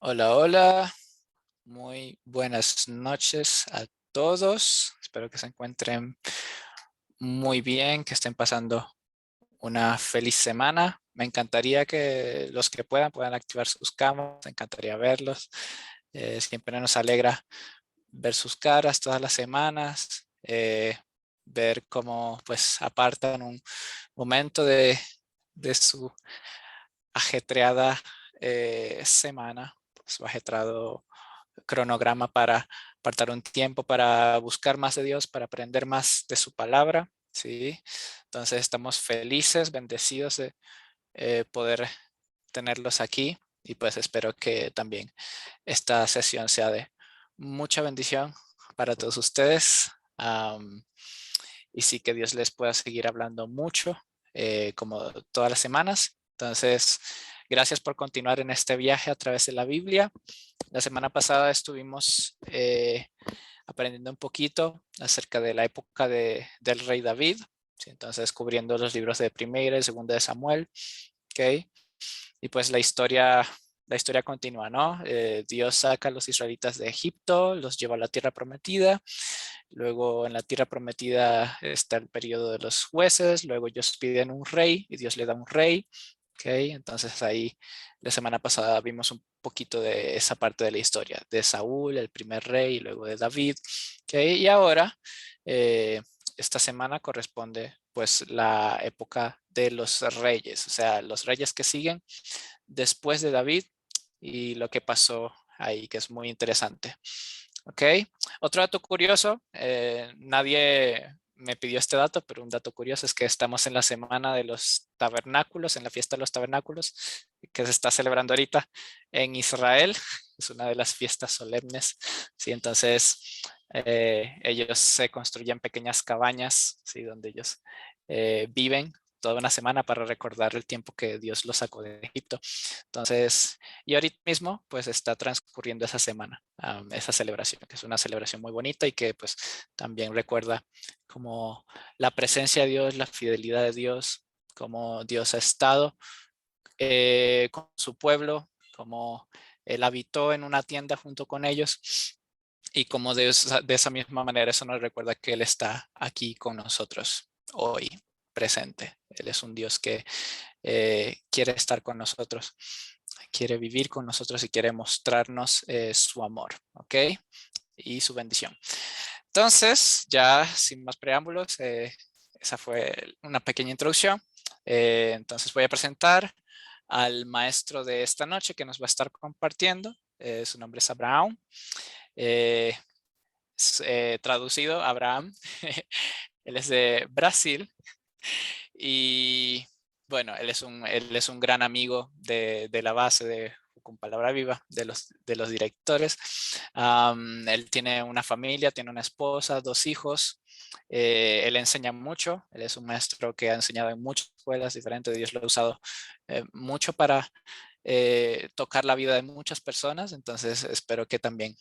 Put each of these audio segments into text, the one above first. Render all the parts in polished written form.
Hola, hola, muy buenas noches a todos. Espero que se encuentren muy bien, que estén pasando una feliz semana. Me encantaría que los que puedan activar sus cámaras, me encantaría verlos. Siempre nos alegra ver sus caras todas las semanas, ver cómo pues apartan un momento de su ajetreada semana, su ajetreado cronograma para apartar un tiempo para buscar más de Dios, para aprender más de su palabra, ¿sí? Entonces estamos felices, bendecidos de poder tenerlos aquí y pues espero que también esta sesión sea de mucha bendición para todos ustedes. Y sí que Dios les pueda seguir hablando mucho, como todas las semanas. Entonces, gracias por continuar en este viaje a través de la Biblia. La semana pasada estuvimos aprendiendo un poquito acerca de la época del rey David, ¿sí? Entonces cubriendo los libros de Primera y Segunda de Samuel, ¿ok? Y pues la historia continúa, ¿no? Dios saca a los israelitas de Egipto, los lleva a la tierra prometida, luego en la tierra prometida está el periodo de los jueces, luego ellos piden un rey y Dios le da un rey, ¿ok? Entonces ahí la semana pasada vimos un poquito de esa parte de la historia, de Saúl, el primer rey, y luego de David, ¿ok? Y ahora, eh, esta semana corresponde pues la época de los reyes, o sea, los reyes que siguen después de David y lo que pasó ahí, que es muy interesante. ¿Ok? Otro dato curioso, nadie me pidió este dato, pero un dato curioso es que estamos en la semana de los tabernáculos, en la fiesta de los tabernáculos, que se está celebrando ahorita en Israel. Es una de las fiestas solemnes, ¿sí? Entonces, ellos se construyen pequeñas cabañas, ¿sí? Donde ellos viven toda una semana para recordar el tiempo que Dios los sacó de Egipto. Entonces, y ahorita mismo pues está transcurriendo esa semana, esa celebración, que es una celebración muy bonita y que pues también recuerda como la presencia de Dios, la fidelidad de Dios, como Dios ha estado con su pueblo, como Él habitó en una tienda junto con ellos y como de esa misma manera eso nos recuerda que Él está aquí con nosotros hoy, presente. Él es un Dios que quiere estar con nosotros, quiere vivir con nosotros y quiere mostrarnos su amor, ¿ok? Y su bendición. Entonces, ya sin más preámbulos, esa fue una pequeña introducción. Entonces voy a presentar al maestro de esta noche que nos va a estar compartiendo. Su nombre es Abraham. Eh, Traducido, Abraham. Él es de Brasil. Y bueno, él es un gran amigo de la base de con Palabra Viva, de los directores. Él tiene una familia, tiene una esposa, 2 hijos. Él enseña mucho, él es un maestro que ha enseñado en muchas escuelas diferentes. Dios lo ha usado mucho para tocar la vida de muchas personas. Entonces espero que también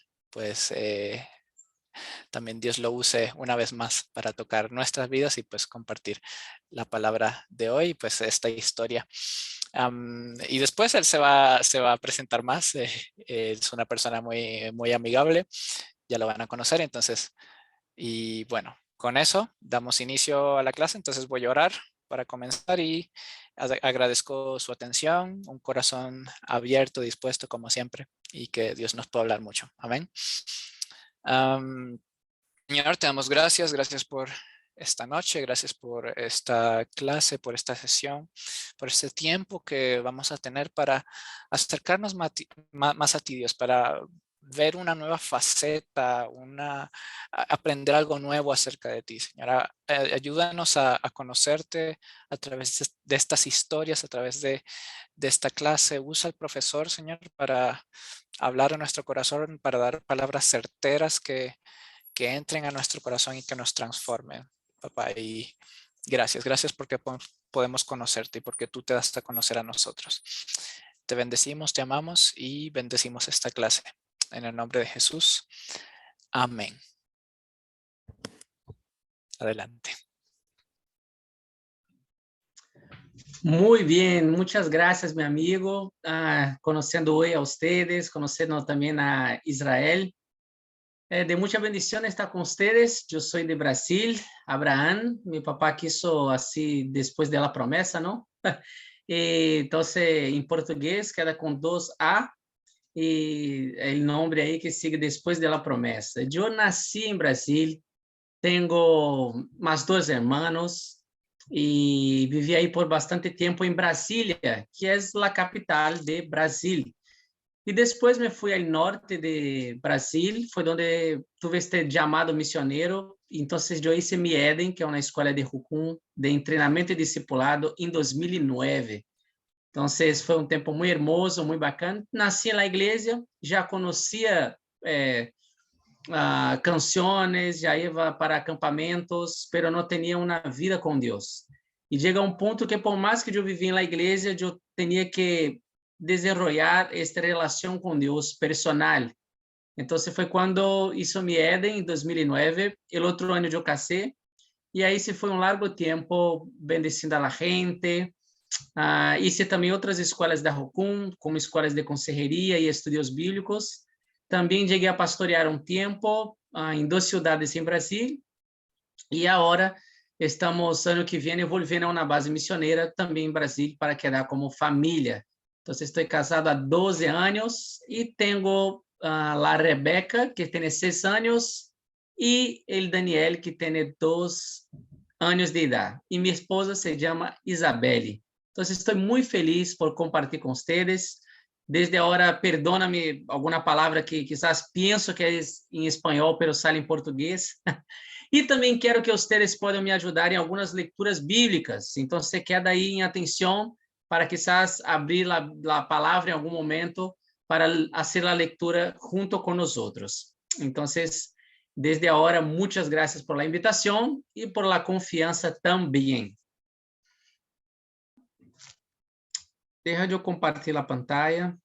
Dios lo use una vez más para tocar nuestras vidas y pues compartir la palabra de hoy, pues esta historia. Y después él se va a presentar más. Es una persona muy, muy amigable, ya lo van a conocer. Entonces, y bueno, con eso damos inicio a la clase. Entonces voy a orar para comenzar y agradezco su atención, un corazón abierto, dispuesto como siempre, y que Dios nos pueda hablar mucho. Amén. Um, Señor, te damos gracias, gracias por esta noche, gracias por esta clase, por esta sesión, por este tiempo que vamos a tener para acercarnos más a ti, Dios, para ver una nueva faceta, aprender algo nuevo acerca de ti, Señora. Ayúdanos a conocerte a través de estas historias, a través de esta clase. Usa al profesor, Señor, para hablar a nuestro corazón, para dar palabras certeras que entren a nuestro corazón y que nos transformen, papá. Y gracias porque podemos conocerte y porque tú te das a conocer a nosotros. Te bendecimos, te amamos y bendecimos esta clase. En el nombre de Jesús. Amén. Adelante. Muy bien, muchas gracias, mi amigo. Conociendo hoy a ustedes, conociendo también a Israel. De mucha bendición estar con ustedes. Yo soy de Brasil, Abraham. Mi papá quiso así después de la promesa, ¿no? Entonces, en portugués queda con dos A y el nombre ahí que sigue después de la promesa. Yo nací en Brasil, tengo más dos hermanos y viví ahí por bastante tiempo en Brasilia, que es la capital de Brasil. Y después me fui al norte de Brasil, fue donde tuve este llamado misionero. Entonces yo hice mi Eden, que es una escuela de Jucum, de entrenamiento y discipulado, en 2009. Entonces fue un tiempo muy hermoso, muy bacán. Nací en la iglesia, ya conocía canciones, já ia para acampamentos, pero não tinha uma vida com Deus. E chega um ponto que, por mais que eu vivia na igreja, eu tinha que desenvolver esta relação com Deus personal. Então, foi quando hizo mi Eden, em 2009. O outro ano eu casei, e aí se foi um largo tempo bendecindo a la gente. Hice também outras escolas da Rocum, como escolas de consejeria e estudos bíblicos. Também cheguei a pastorear um tempo em duas cidades em Brasil, e agora estamos, ano que vem, voltando a uma base missioneira também em Brasil para quedar como família. Então, estou casado há 12 anos e tenho a Rebeca, que tem 6 anos, e o Daniel, que tem 2 anos de idade. E minha esposa se chama Isabelle. Então, estou muito feliz por compartilhar com vocês. Desde agora, perdona-me alguma palavra que quizás penso que é em espanhol, pero sale em português. E também quero que vocês possam me ajudar em algumas leituras bíblicas. Então, se queda aí em atenção para quizás abrir a palavra em algum momento para fazer a leitura junto com nós outros. Então, desde agora, muitas graças por la invitação e por la confiança também. Deja eu compartilhar a pantalla.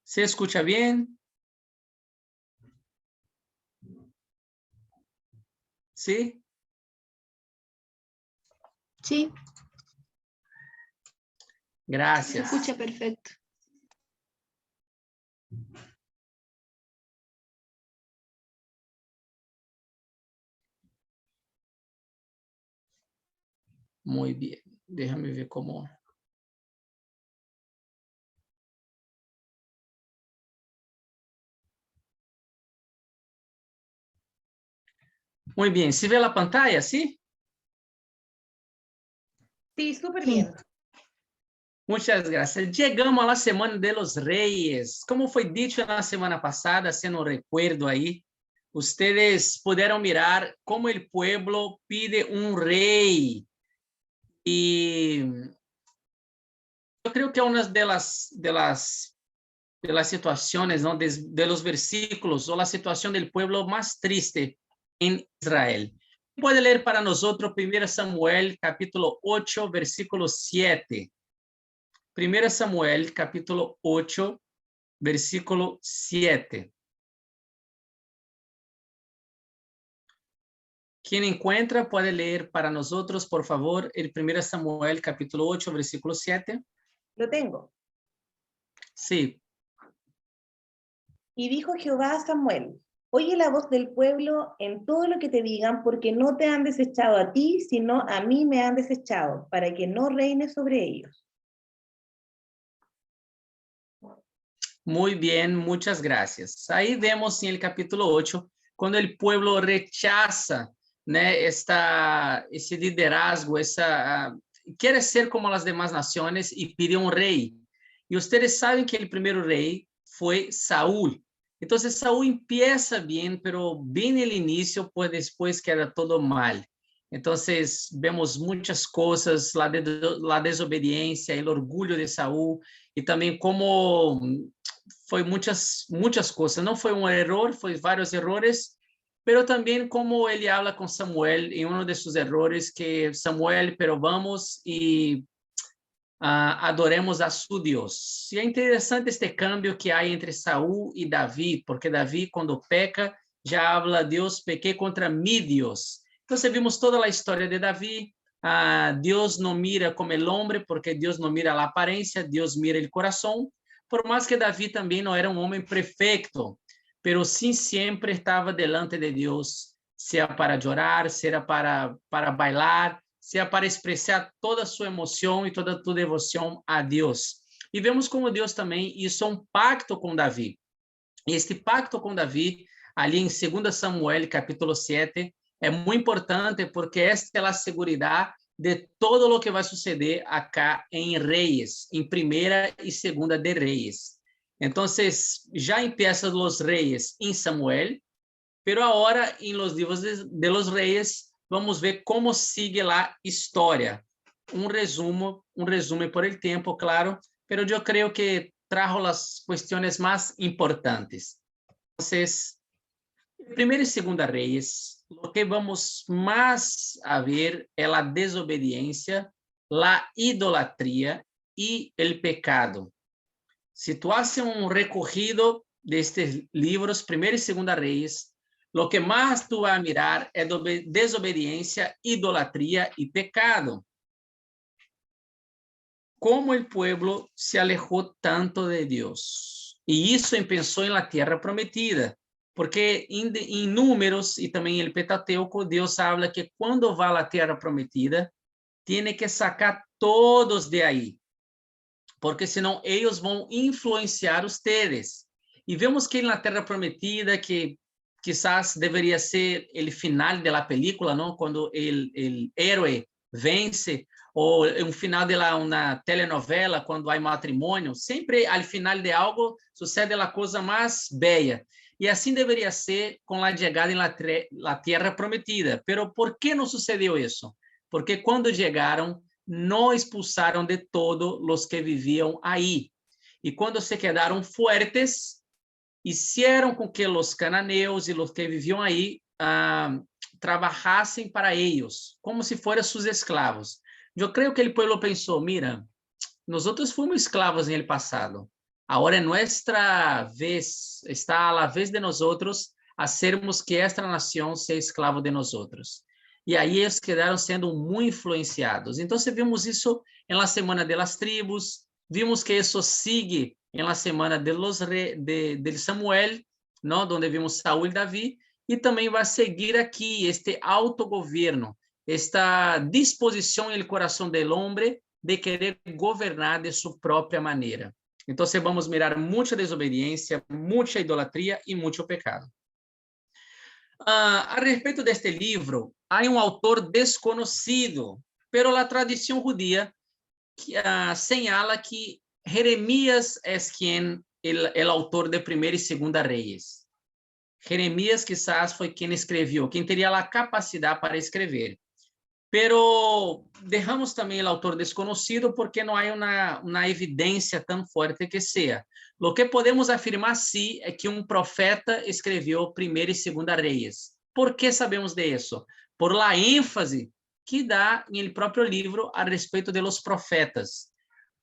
¿Se escucha bien? ¿Sí? Sí. Gracias. Se escucha perfecto. Muy bien. Déjame ver cómo. Muy bien. ¿Sí ve la pantalla? ¿Sí? Sí, súper bien. Muchas gracias. Llegamos a la Semana de los Reyes. Como foi dicho na semana passada, haciendo un recuerdo aí, ustedes pudieron mirar como el pueblo pide un rey. Y yo creo que una de las situaciones, ¿no? de los versículos o la situación del pueblo más triste en Israel. Puede leer para nosotros 1 Samuel, capítulo 8, versículo 7. 1 Samuel, capítulo 8, versículo 7. Quien encuentra puede leer para nosotros, por favor, el 1 Samuel, capítulo 8, versículo 7. Lo tengo. Sí. Y dijo Jehová a Samuel: oye la voz del pueblo en todo lo que te digan, porque no te han desechado a ti, sino a mí me han desechado, para que no reines sobre ellos. Muy bien, muchas gracias. Ahí vemos en el capítulo 8, cuando el pueblo rechaza, né, ese liderazgo, quiere ser como las demás naciones y pide un rey. Y ustedes saben que el primer rey fue Saúl. Entonces Saúl empieza bien, pero bien el inicio, pues después queda todo mal. Entonces vemos muchas cosas, la desobediencia, el orgullo de Saúl, y también como foi muitas coisas. Não foi um erro, foi vários errores, pero também como ele habla com Samuel em um de seus errores, que Samuel, pero vamos e adoremos a su Deus. E é interessante este câmbio que há entre Saúl e Davi, porque Davi, quando peca, já habla Deus, pequé contra mi Dios. Entonces vimos toda la historia de David. Dios no mira como el hombre, porque Dios no mira la apariencia, Dios mira el corazón. Por más que David también no era un hombre perfecto, pero sí siempre estaba delante de Dios, sea para llorar, sea para bailar, sea para expresar toda su emoción y toda tu devoción a Dios. E vemos como Deus também hizo um pacto com Davi. E este pacto com Davi, ali em 2 Samuel, capítulo 7, é muito importante porque esta é a segurança de todo o que vai suceder acá em Reis, em primeira e segunda de Reis. Então, já empieza os reis em Samuel, pero agora em los livros de los reis, vamos ver como sigue a história. Um resumo por el tempo, claro, pero eu creio que trajo as questões mais importantes. Então, primeira e segunda Reis, o que vamos mais a ver é a desobediência, a idolatria e o pecado. Se tu haces um recorrido destes livros, primeira e segunda Reis, o que mais tu vai mirar é desobediência, idolatria e pecado. Como o pueblo se alejou tanto de Deus. E isso pensou em la tierra prometida, porque em Números e também em el Pentateuco, Deus habla que quando vá à terra prometida, tem que sacar todos de aí, porque senão eles vão influenciar ustedes. E vemos que na terra prometida, que quizás deveria ser o final da película, não? Quando o héroe vence, ou um final de uma telenovela, quando há matrimônio, sempre ao final de algo sucede a coisa mais bela. E assim deveria ser com a chegada na terra prometida. Pero por que não sucedeu isso? Porque quando chegaram, não expulsaram de todo os que viviam aí. E quando se quedaram fortes, hicieron com que os cananeus e os que viviam aí trabalhassem para eles, como se fossem seus escravos. Eu creio que o povo pensou, mira, nós fomos escravos no passado, agora é nossa vez, está a vez de nós a sermos que esta nação seja escravo de nós. E aí eles quedaram sendo muito influenciados. Então, vimos isso na Semana das Tribos, vimos que isso sigue na Semana de Samuel, não? Onde vimos Saúl e Davi, e também vai seguir aqui este autogoverno, esta disposição no coração do homem de querer governar de sua própria maneira. Então, vamos mirar muita desobediência, muita idolatria e muito pecado. A respeito deste livro, há um autor desconhecido, pero a tradição judia señala que Jeremias é quem o autor de Primeira e Segunda Reis. Jeremias quizás foi quem escreveu, quem teria a capacidade para escrever. Pero dejamos também o autor desconhecido porque não há uma evidência tão forte que seja. O que podemos afirmar, sim, é que um profeta escreveu Primeira e Segunda Reis. Por que sabemos disso? Por la ênfase que dá no próprio livro a respeito de los profetas.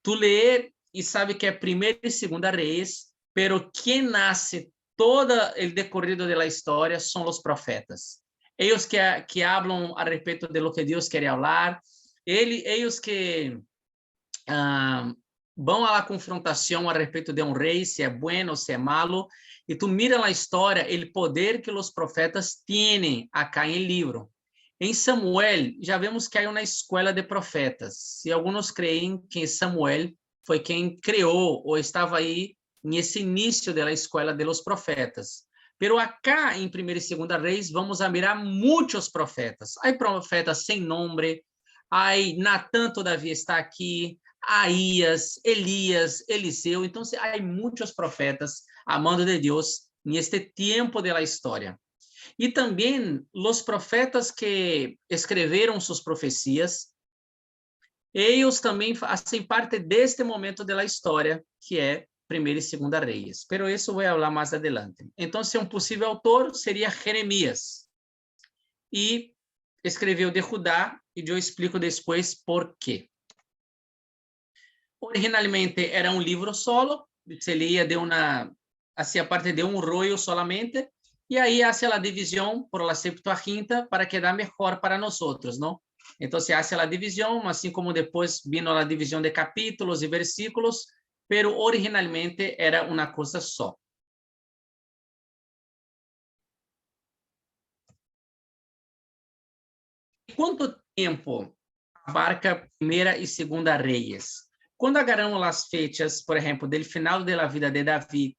Tu lê e sabe que é Primeira e Segunda Reis, pero quem nasce todo o decorrido da história são os profetas. Eles que hablam a respeito de lo que Deus quer falar, eles que vão à confrontação a respeito de um rei, se é bueno ou se é malo, e tu mira na história o poder que os profetas têm acá em livro. Em Samuel, já vemos que há uma escola de profetas, e alguns creem que Samuel foi quem criou ou estava aí nesse início da escola de los profetas. Pero acá em Primeira e Segunda Reis vamos a mirar muitos profetas. Há profetas sem nome, há Natã todavia está aqui, Aías, Elias, Eliseu. Então há muitos profetas a mando de Deus neste tempo da história. E também os profetas que escreveram suas profecias, eles também fazem parte deste momento da história, que é Primeira e Segunda Reis. Pero isso vou falar mais adelante. Então, um possível autor seria Jeremias. E escreveu de Judá, e eu explico depois por quê. Originalmente era um livro solo, se lia hacía parte de um rollo solamente, y ahí hace la división por la Septuaginta para quedar mejor para nosotros, ¿no? Entonces hace la división, así como después vino la división de capítulos y versículos, pero originalmente era una cosa só. ¿Cuánto tiempo abarca Primera y Segunda Reyes? Quando agarramos as fechas, por exemplo, do final da vida de Davi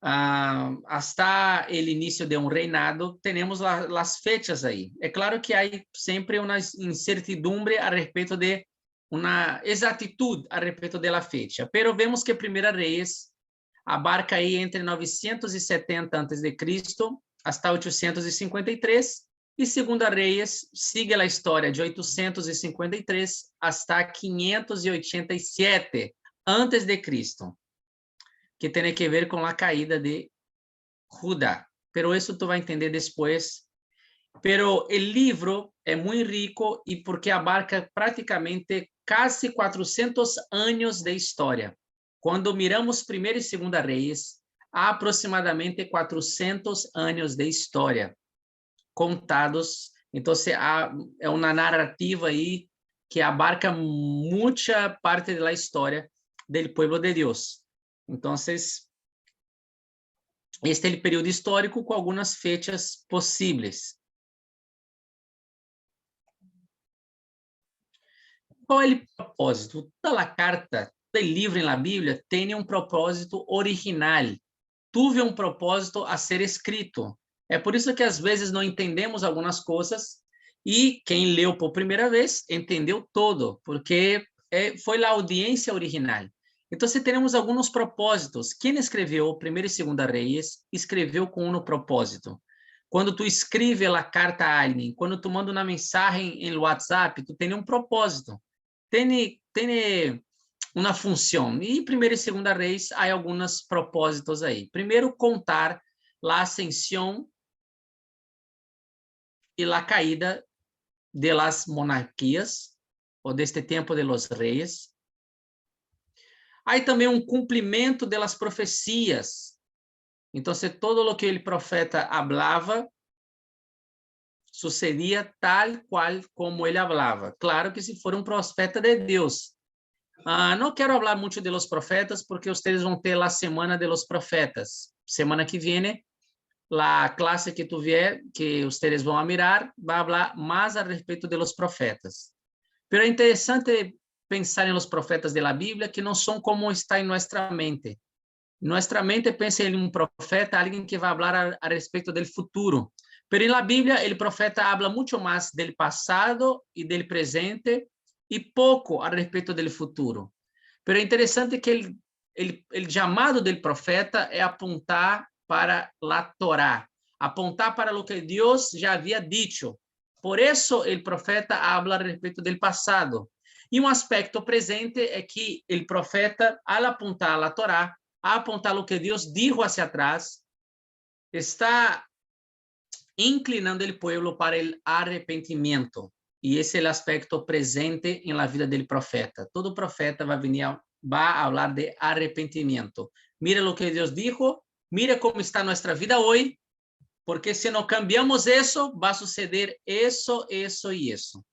hasta o início de um reinado, temos as fechas aí. É claro que há sempre uma incertidumbre a respeito de uma exatitude a respeito da fecha, pero vemos que Primeira Reis abarca aí entre 970 a.C. hasta 853, e Segunda Reis sigue a história de 853 hasta 587 antes de Cristo, que tem que ver com a caída de Judá. Pero isso tu vai entender depois. Pero o livro é muito rico e porque abarca praticamente quase 400 anos de história. Quando miramos Primeira e Segunda Reis, há aproximadamente 400 anos de história contados. Então, é uma narrativa aí que abarca muita parte da história do povo de Deus. Então, este é o período histórico com algumas fechas possíveis. Qual é o propósito? Toda a carta, todo livro na Bíblia tem um propósito original. Tuve um propósito a ser escrito. É por isso que às vezes não entendemos algumas coisas e quem leu por primeira vez entendeu todo, porque foi a audiência original. Então, temos alguns propósitos. Quem escreveu Primeira e Segunda Reis escreveu com um propósito. Quando tu escreve a carta a alguém, quando tu manda uma mensagem em WhatsApp, tu tem um propósito. Tem uma função. E Primeira e Segunda Reis há alguns propósitos aí. Primeiro, contar a ascensão e a caída de las monarquias, ou deste tempo de los reis. Há também um cumprimento de las profecias. Então, todo o que o profeta falava sucedia tal qual como ele falava. Claro que se for um profeta de Deus. Não quero falar muito de los profetas, porque vocês vão ter a semana de los profetas. Semana que vem, a classe que tu vier, que vocês vão mirar, vai falar mais a respeito de los profetas. Pero é interessante pensar em los profetas da Bíblia, que não são como está em nossa mente. Nossa mente pensa em um profeta, alguém que vai falar a respeito do futuro. Pero na Bíblia, o profeta habla muito mais do passado e do presente e pouco a respeito do futuro. Pero é interessante que o chamado do profeta é apontar para a Torá, apontar para o que Deus já havia dito. Por isso, o profeta habla a respeito do passado. E um aspecto presente é que o profeta, ao apontar a Torá, a apontar o que Deus dijo hacia atrás, está inclinando o povo para o arrependimento. E esse é o aspecto presente em la vida do profeta. Todo profeta vai falar de arrependimento. Mira o que Deus dijo, mira como está nossa vida hoje, porque se não cambiamos isso, vai suceder isso, isso e isso.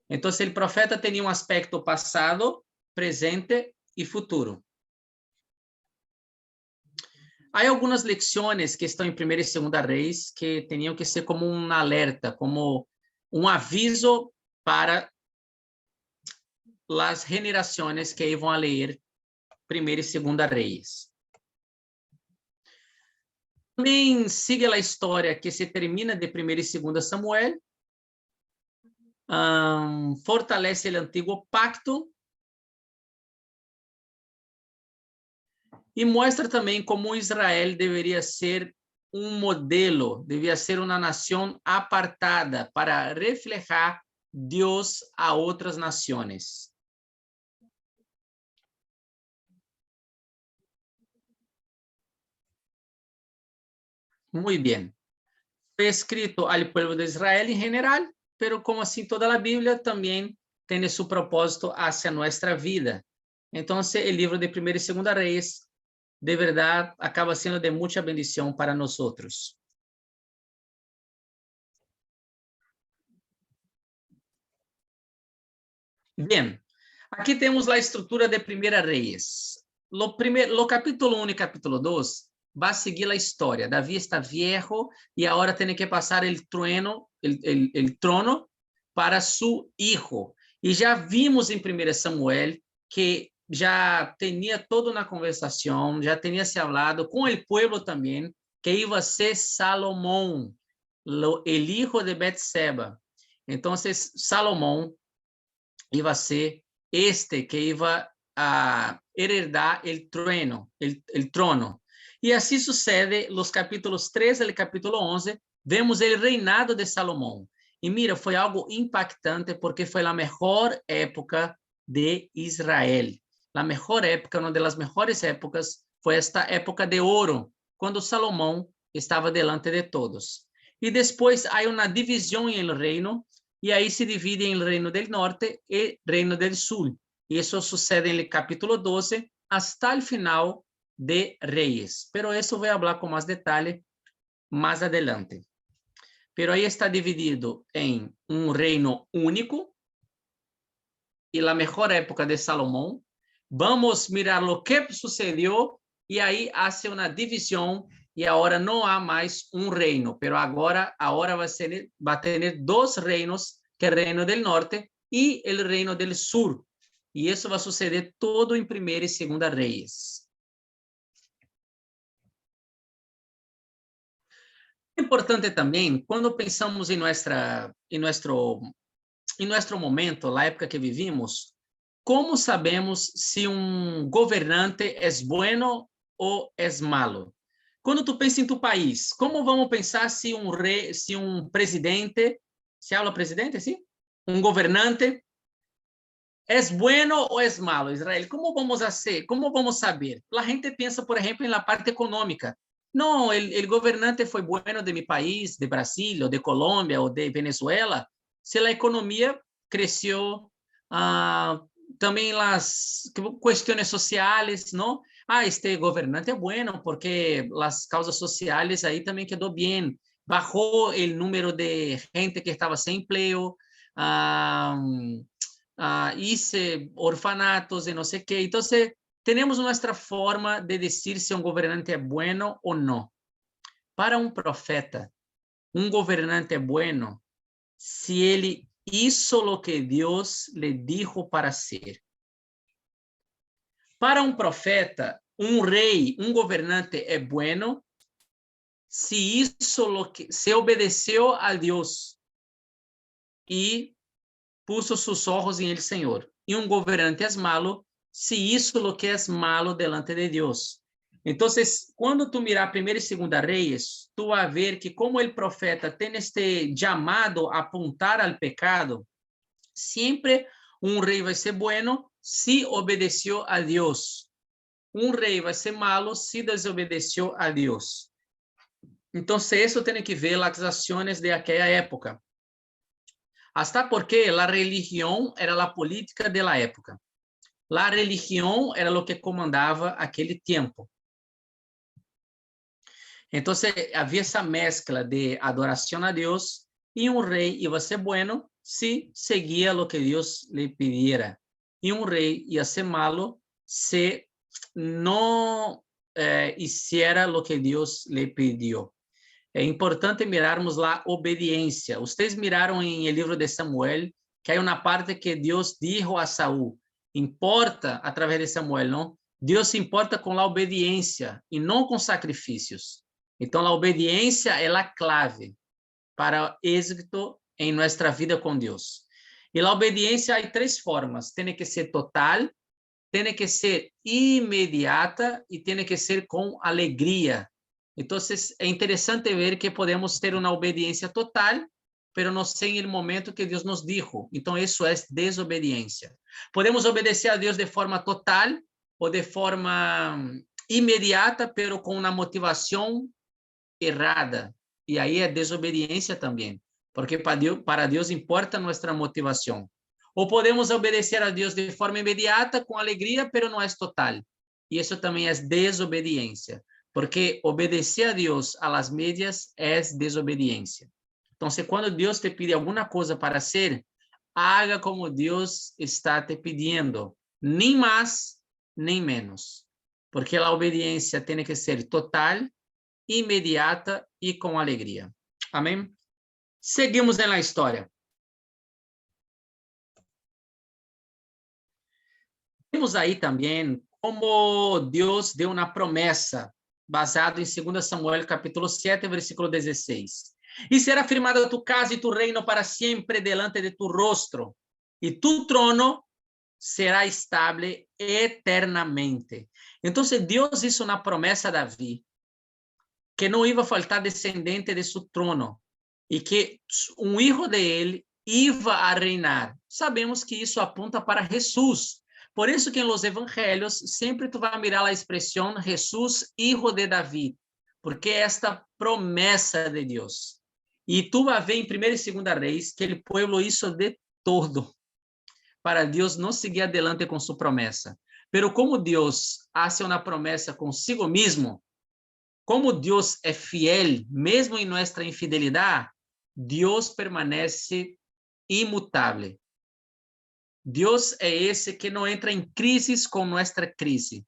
Então, o profeta tinha um aspecto passado, presente e futuro. Há algumas lições que estão em Primeira e Segunda Reis que tinham que ser como um alerta, como um aviso para as gerações que vão ler Primeira e Segunda Reis. Também siga a história que se termina de Primeira e Segunda Samuel, fortalece o antigo pacto e mostra também como Israel deveria ser um modelo, devia ser uma nação apartada para reflejar Deus a outras nações. Muito bem. Foi escrito ao povo de Israel em geral, pero como assim toda a Bíblia também tem seu propósito hacia nossa vida. Então, o livro de Primeira e Segunda Reis, de verdade, acaba sendo de muita bendição para nós outros. Bien, aqui temos a estrutura de Primeira Reis. Lo capítulo 1 e capítulo 2 vai seguir a história. Davi está viejo e agora tem que passar o trono para seu hijo. E já vimos em 1 Samuel que já tinha toda uma conversação, já tinha se falado com o povo também, que ia ser Salomão, o hijo de Betseba. Então, Salomão iba a ser este que iba a heredar el trono. E assim sucede, los capítulos 3 e capítulo 11, vemos o reinado de Salomão. E mira, foi algo impactante porque foi a melhor época de Israel. A melhor época, uma das melhores épocas, foi esta época de ouro, quando Salomão estava delante de todos. E depois há uma divisão em el reino, e aí se divide em Reino del Norte e Reino del Sul. E isso sucede no capítulo 12 hasta o final de Reis. Pero isso vou falar com mais detalhe mais adelante. Pero aí está dividido em um reino único e a melhor época de Salomão. Vamos mirar o que sucedeu e aí hace uma divisão e agora não há mais um reino, pero agora vai ter dois reinos, que é o reino del norte e o reino del sur. E isso vai suceder todo em 1ª e 2ª Reis. Importante também, quando pensamos em nosso momento, na época que vivimos, como sabemos se um governante é bueno ou é malo? Quando tu pensa em tu país, como vamos pensar se um presidente, se habla presidente, sim? Um governante é bueno ou é malo, Israel? Como vamos fazer? Como vamos saber? A gente pensa, por exemplo, na parte econômica. Não, o governante foi bueno de meu país, de Brasil, ou de Colômbia, ou de Venezuela, se a economia cresceu, também as questões sociais, não? Este governante é bueno porque as causas sociais aí também quedou bem, bajou o número de gente que estava sem emprego, hice orfanatos e não sei o que. Então, temos nossa forma de dizer se um governante é bueno ou não. Para um profeta, um governante é bueno se ele hizo lo que Deus lhe dijo para ser. Para um profeta, um rei, um governante é bueno se obedeceu a Deus e puso seus olhos em el Senhor. E um governante é malo se hizo lo que é malo delante de Deus. Então, quando tu mirar 1ª e 2ª Reis, tu vai ver que como o profeta tem este chamado a apontar ao pecado, sempre um rei vai ser bueno se obedeceu a Deus. Um rei vai ser malo se desobedeceu a Deus. Então, isso tem que ver as ações de aquela época. Hasta porque a religião era a política da época. A religião era o que comandava aquele tempo. Então, havia essa mescla de adoração a Deus e um rei ia ser bueno se seguia o que Deus lhe pediera. E um rei ia ser malo se não hiciera o que Deus lhe pediu. É importante mirarmos a obediência. Vocês miraram em o livro de Samuel que há uma parte que Deus dijo a Saúl, importa através de Samuel, não? Deus se importa com a obediência e não com sacrifícios. Então, a obediência é a clave para o êxito em nossa vida com Deus. E a obediência há 3 formas. Tem que ser total, tem que ser imediata e tem que ser com alegria. Então, é interessante ver que podemos ter uma obediência total, mas não sem o momento que Deus nos dijo. Então, isso é desobediência. Podemos obedecer a Deus de forma total ou de forma imediata, mas com uma motivação errada. E aí é desobediência também, porque para Deus importa nossa motivação. Ou podemos obedecer a Deus de forma imediata, com alegria, mas não é total. E isso também é desobediência, porque obedecer a Deus a las medias é desobediência. Então, quando Deus te pede alguma coisa para ser, haga como Deus está te pedindo, nem mais, nem menos. Porque a obediência tem que ser total, imediata e com alegria. Amém? Seguimos na história. Temos aí também como Deus deu uma promessa, baseado em 2 Samuel, capítulo 7, versículo 16. E será firmada tu casa e tu reino para sempre delante de tu rostro, e tu trono será estable eternamente. Então, Deus hizo uma promessa a Davi, que não ia faltar descendente de seu trono, e que um filho de ele ia a reinar. Sabemos que isso apunta para Jesus. Por isso que em los evangelhos sempre tu vai mirar a expressão Jesus, hijo de David, porque é esta promessa de Deus. E tu vai ver em 1 e 2 Reis que o povo hizo de todo para Deus não seguir adelante com sua promessa. Pero como Deus hace uma promessa consigo mesmo, como Deus é fiel, mesmo em nossa infidelidade, Deus permanece imutável. Deus é esse que não entra em crises com nossa crise.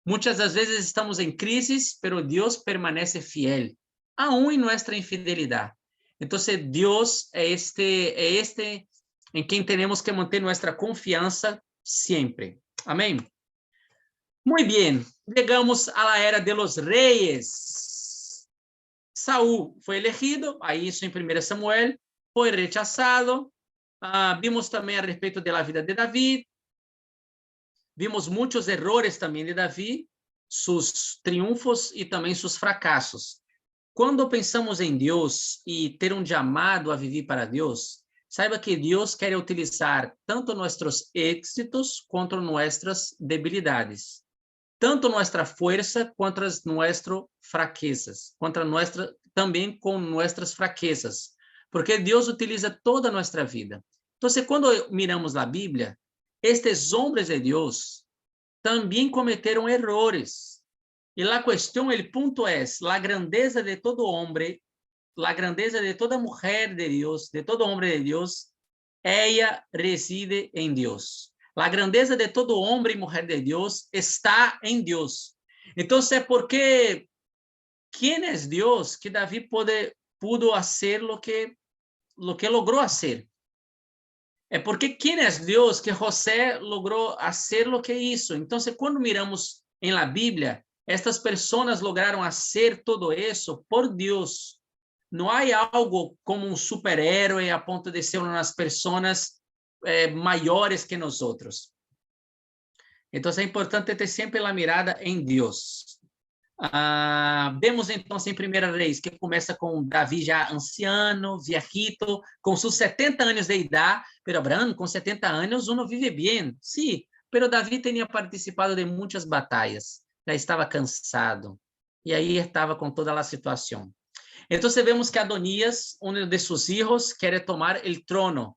Muitas das vezes estamos em crises, pero Deus permanece fiel, aún em nossa infidelidade. Então, Deus é este em quem temos que manter nossa confiança sempre. Amém? Muito bem, chegamos à era de los reyes. Saúl foi elegido, aí isso em 1 Samuel, foi rechazado. Vimos também a respeito da vida de Davi. Vimos muitos errores também de Davi, seus triunfos e também seus fracassos. Quando pensamos em Deus e ter um chamado a viver para Deus, saiba que Deus quer utilizar tanto nossos êxitos quanto nossas debilidades. Tanto nossa força quanto as nossas fraquezas, também com nossas fraquezas, porque Deus utiliza toda a nossa vida. Então, quando miramos a Bíblia, estes homens de Deus também cometeram errores. E a questão, o ponto é, a grandeza de todo homem, a grandeza de toda mulher de Deus, de todo homem de Deus, ela reside em Deus. A grandeza de todo homem e mulher de Deus está em Deus. Então, porque quem é Deus que Davi pudo fazer lo que logrou fazer? É porque quem é Deus que José logrou fazer lo que hizo? Então, quando miramos em la Bíblia, estas pessoas lograram fazer todo isso por Deus. Não há algo como um super-héroe a ponto de ser umas pessoas maiores que nós outros. Então, é importante ter sempre a mirada em Deus. Vemos, então, em 1 Reis, que começa com Davi já anciano, viejito, com seus 70 anos de idade. Pero, Abraham, com 70 anos, uno vive bem. Sim, pero Davi tinha participado de muitas batalhas. Já estava cansado. E aí estava com toda a situação. Então, vemos que Adonias, um de seus filhos, quer tomar o trono.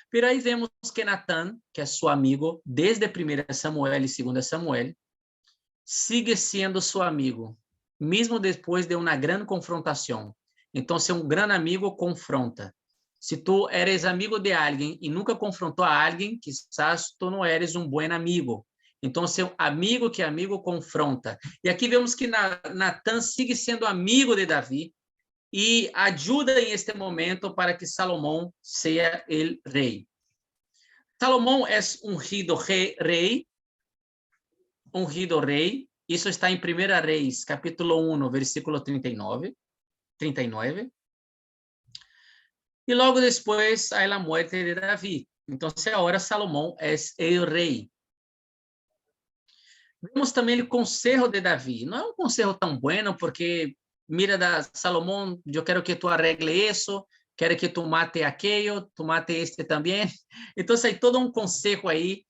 Pero aí vemos que Natán, que é seu amigo, desde 1 Samuel e 2 Samuel, sigue sendo seu amigo, mesmo depois de uma grande confrontação. Então, se um grande amigo confronta. Se tu eres amigo de alguém e nunca confrontou a alguém, quizás tu não eres um bom amigo. Então, seu amigo que amigo confronta. E aqui vemos que Natán sigue sendo amigo de Davi, e ajuda em este momento para que Salomão seja o rei. Salomão é ungido rei, isso está em 1 Reis, capítulo 1, versículo 39. E logo depois, há a morte de Davi. Então, agora Salomão é o rei. Vemos também o conselho de Davi. Não é um conselho tão bueno, porque mira, Salomão, eu quero que tu arregle isso, quero que tu mate aquele, tu mate este também. Então, há todo um conselho aí,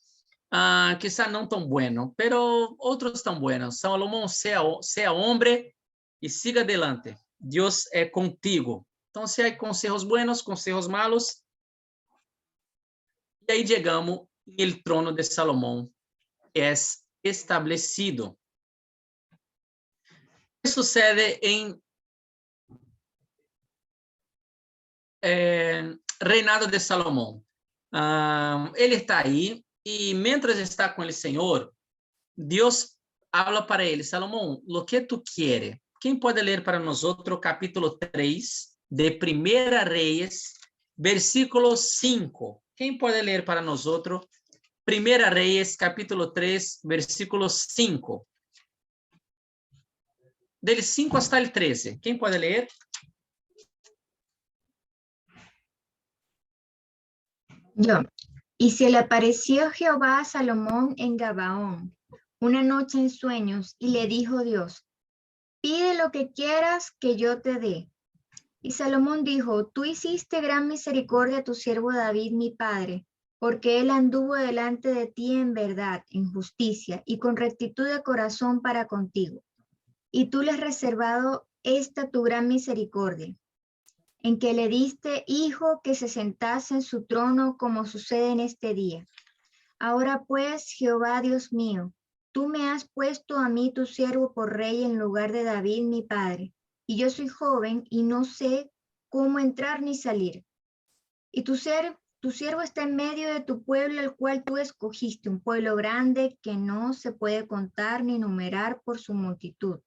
quizá não tão bueno, pero outros tão buenos. Salomão, seja homem e siga adelante. Deus é contigo. Então, se há conselhos buenos, conselhos malos. E aí chegamos no trono de Salomão, que é estabelecido. O que sucede em reinado de Salomão? Ele está aí e, mientras está com o Senhor, Deus habla para ele: Salomão, lo que tu quieres? Quem pode ler para nós o capítulo 3 de Primeira Reis, versículo 5? Quem pode ler para nós Primeira Reis, capítulo 3, versículo 5? Del 5 hasta el 13. Quem pode ler? Yo. Y se le apareció Jehová a Salomón en Gabaón una noche en sueños, y le dijo Dios: pide lo que quieras que yo te dé. Y Salomón dijo: tú hiciste gran misericordia a tu siervo David mi padre, porque él anduvo delante de ti en verdad, en justicia y con rectitud de corazón para contigo. Y tú le has reservado esta tu gran misericordia, en que le diste hijo que se sentase en su trono, como sucede en este día. Ahora pues, Jehová Dios mío, tú me has puesto a mí tu siervo por rey en lugar de David mi padre, y yo soy joven y no sé cómo entrar ni salir. Y tu siervo está en medio de tu pueblo, el cual tú escogiste, un pueblo grande que no se puede contar ni numerar por su multitud.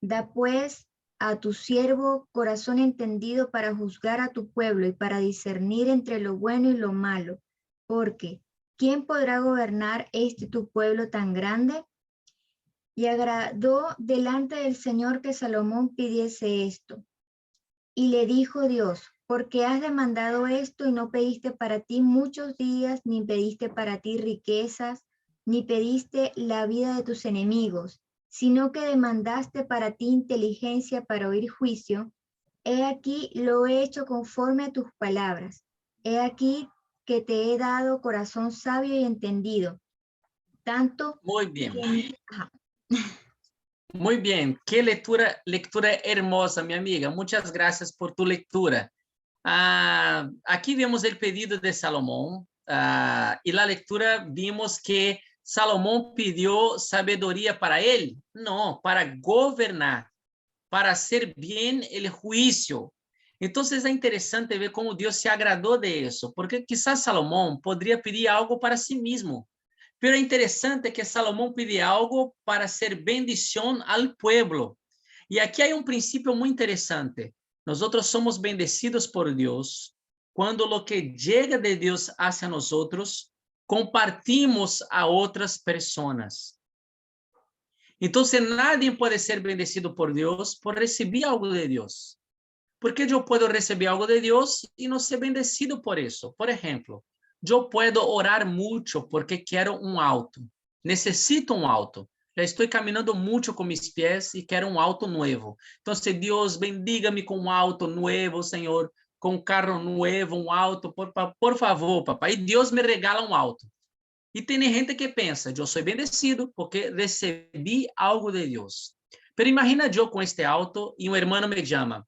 Da pues a tu siervo corazón entendido para juzgar a tu pueblo y para discernir entre lo bueno y lo malo, porque ¿quién podrá gobernar tu pueblo tan grande? Y agradó delante del Señor que Salomón pidiese esto. Y le dijo Dios: porque has demandado esto y no pediste para ti muchos días, ni pediste para ti riquezas, ni pediste la vida de tus enemigos, sino que demandaste para ti inteligencia para oír juicio. He aquí lo he hecho conforme a tus palabras. He aquí que te he dado corazón sabio y entendido. Tanto Muy bien. que... Muy bien. Qué lectura hermosa, mi amiga. Muchas gracias por tu lectura. Aquí vemos el pedido de Salomón y la lectura vimos que Salomón pidió sabiduría para él, no, para gobernar, para hacer bien el juicio. Entonces es interesante ver cómo Dios se agradó de eso, porque quizás Salomón podría pedir algo para sí mismo, pero é interessante que Salomão pide algo para ser bendição ao pueblo. E aqui há um princípio muito interessante. Nós somos bendecidos por Deus quando o que chega de Deus hacia nós compartimos a outras pessoas. Então, nadie pode ser bendecido por Deus por receber algo de Deus. Porque eu posso receber algo de Deus e não ser bendecido por isso. Por exemplo, eu posso orar muito porque quero um auto. Necessito um auto. Já estou caminhando muito com meus pés e quero um auto novo. Então, Deus bendiga-me com um auto novo, Senhor, com um carro novo, um auto, por favor, papai. E Deus me regala um auto. E tem gente que pensa: eu sou bendecido porque recebi algo de Deus. Pero imagina eu com este auto e um irmão me chama: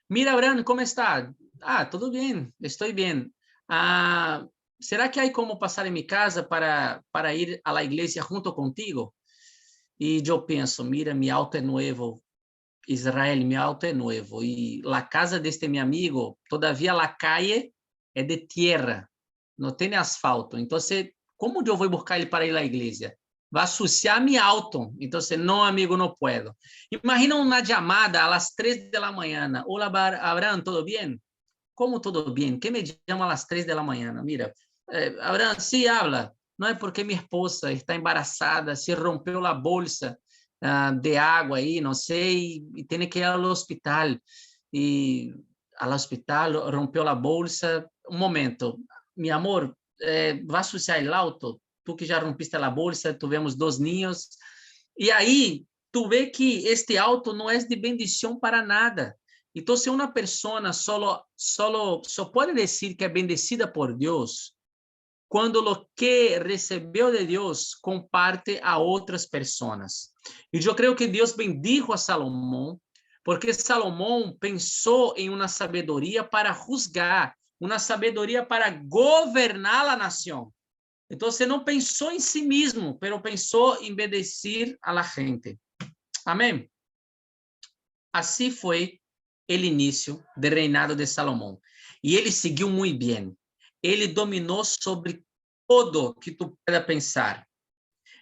mira, Abraham, ¿cómo está? Todo bien, estoy bien. ¿Será que hay como pasar en mi casa para ir a la iglesia junto contigo? Y yo pienso, mira, mi auto es nuevo, Israel, mi auto es nuevo. Y la casa de este mi amigo, todavía la calle es de tierra, no tiene asfalto. Entonces, ¿cómo yo voy a buscar él para ir a la iglesia? Va a ensuciar mi auto. Entonces, no, amigo, no puedo. Imagina una llamada a las 3 de la mañana. Hola, Abraham, ¿todo bien? ¿Cómo todo bien? ¿Qué me llama a las 3 de la mañana? Mira, Abraham, sí, habla. No es porque mi esposa está embarazada, se rompió la bolsa de agua ahí, no sé, y tiene que ir al hospital. Y al hospital rompió la bolsa. Un momento, mi amor, va a ensuciar el auto. Tú que já rompiste a bolsa, tivemos 2 ninhos. E aí, tu vê que este auto não é de bendição para nada. Então, se uma pessoa só pode dizer que é bendecida por Deus quando o que recebeu de Deus comparte a outras pessoas. E eu creio que Deus bendijo a Salomão, porque Salomão pensou em uma sabedoria para juzgar, uma sabedoria para governar a nação. Então, você não pensou em si mesmo, mas pensou em bendecir a la gente. Amém? Assim foi o início do reinado de Salomão. E ele seguiu muito bem. ele dominou sobre todo que tu pueda pensar.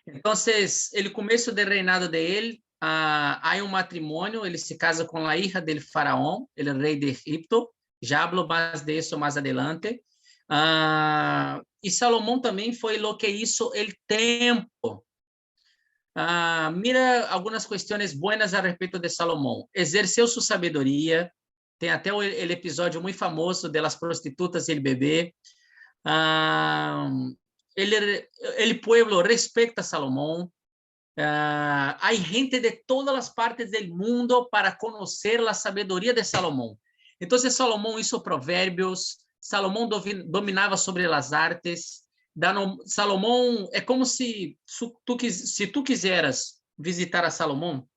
Entonces, el comienzo del reinado de él, hay un matrimonio, él se casa con la hija del faraón, el rey de Egipto. Já hablo más de eso más adelante. E Salomão também foi lo que hizo el templo. Mira algumas questões buenas a respeito de Salomão. Exerceu sua sabedoria. Tem até o episódio muito famoso de las prostitutas e el bebê. El pueblo respeta a Salomón. Hay gente de todas las partes del mundo para conocer la sabiduría de Salomón. Entonces Salomón hizo proverbios, Salomón dominaba sobre las artes. Salomón, é como se tu quiseras visitar a Salomón,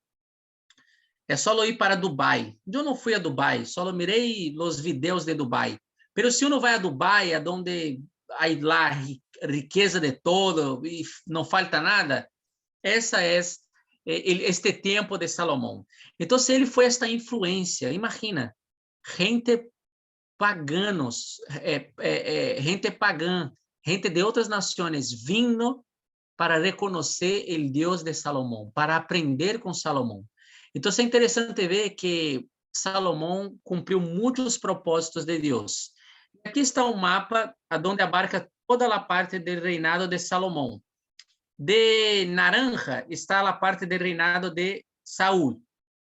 é só ir para Dubai. Eu não fui a Dubai, só mirei os vídeos de Dubai. Pero se uno vai a Dubai, é onde hay lá riqueza de todo e não falta nada, essa é este tempo de Salomão. Então, ele foi esta influência. Imagina, gente paganos, gente pagã, gente de outras nações vindo para reconhecer o Deus de Salomão, para aprender com Salomão. Então, é interessante ver que Salomão cumpriu muitos propósitos de Deus. Aqui está um mapa onde abarca toda a parte do reinado de Salomão. De naranja está a parte do reinado de Saúl.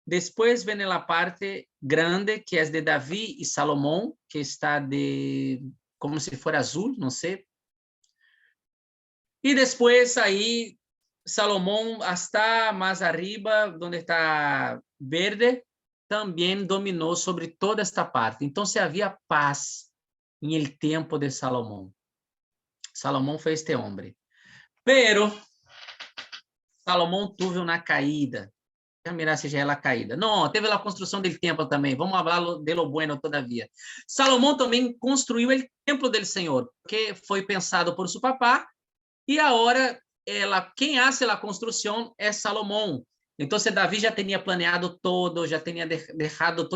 Depois vem a parte grande, que é de Davi e Salomão, que está de como se for azul, não sei. E depois aí Salomão hasta mais arriba, onde está verde, também dominou sobre toda esta parte. Então, se havia paz em el tempo de Salomão. Salomão foi este homem. Pero Salomão teve uma caída. Deixa eu mirar se já é a caída. Não, teve a construção do templo também. Vamos falar de lo bueno todavia. Salomão também construiu o templo do Senhor, que foi pensado por seu papá, e agora quem hace a construção é Salomão. Então, Davi já tinha planeado todo, já tinha deixado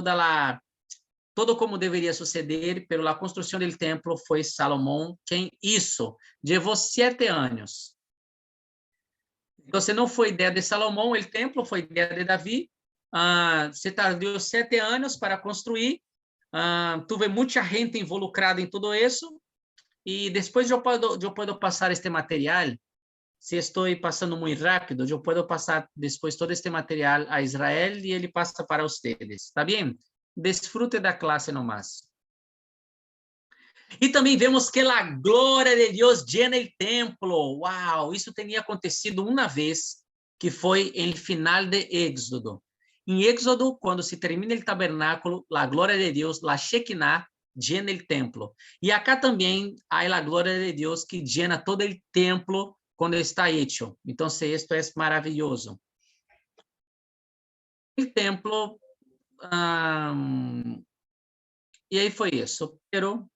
todo como deveria suceder, pero a construção do templo foi Salomão quem hizo. Levou 7 anos. Então, não foi ideia de Salomão, o templo foi ideia de Davi. Se tardou 7 anos para construir. Tive muita gente involucrada em tudo isso. E depois eu posso passar este material. Se estou passando muito rápido, eu posso passar depois todo este material a Israel e ele passa para vocês. Está bem? Desfrute da classe nomás. E também vemos que a glória de Deus llena o templo. Uau! Isso tinha acontecido uma vez, que foi no final de Éxodo. Em Éxodo, quando se termina o tabernáculo, a glória de Deus, a Shekinah, llena o templo. E acá também há a glória de Deus que llena todo o templo quando está hecho. Então, isto é maravilhoso. O templo... e aí foi isso. Pero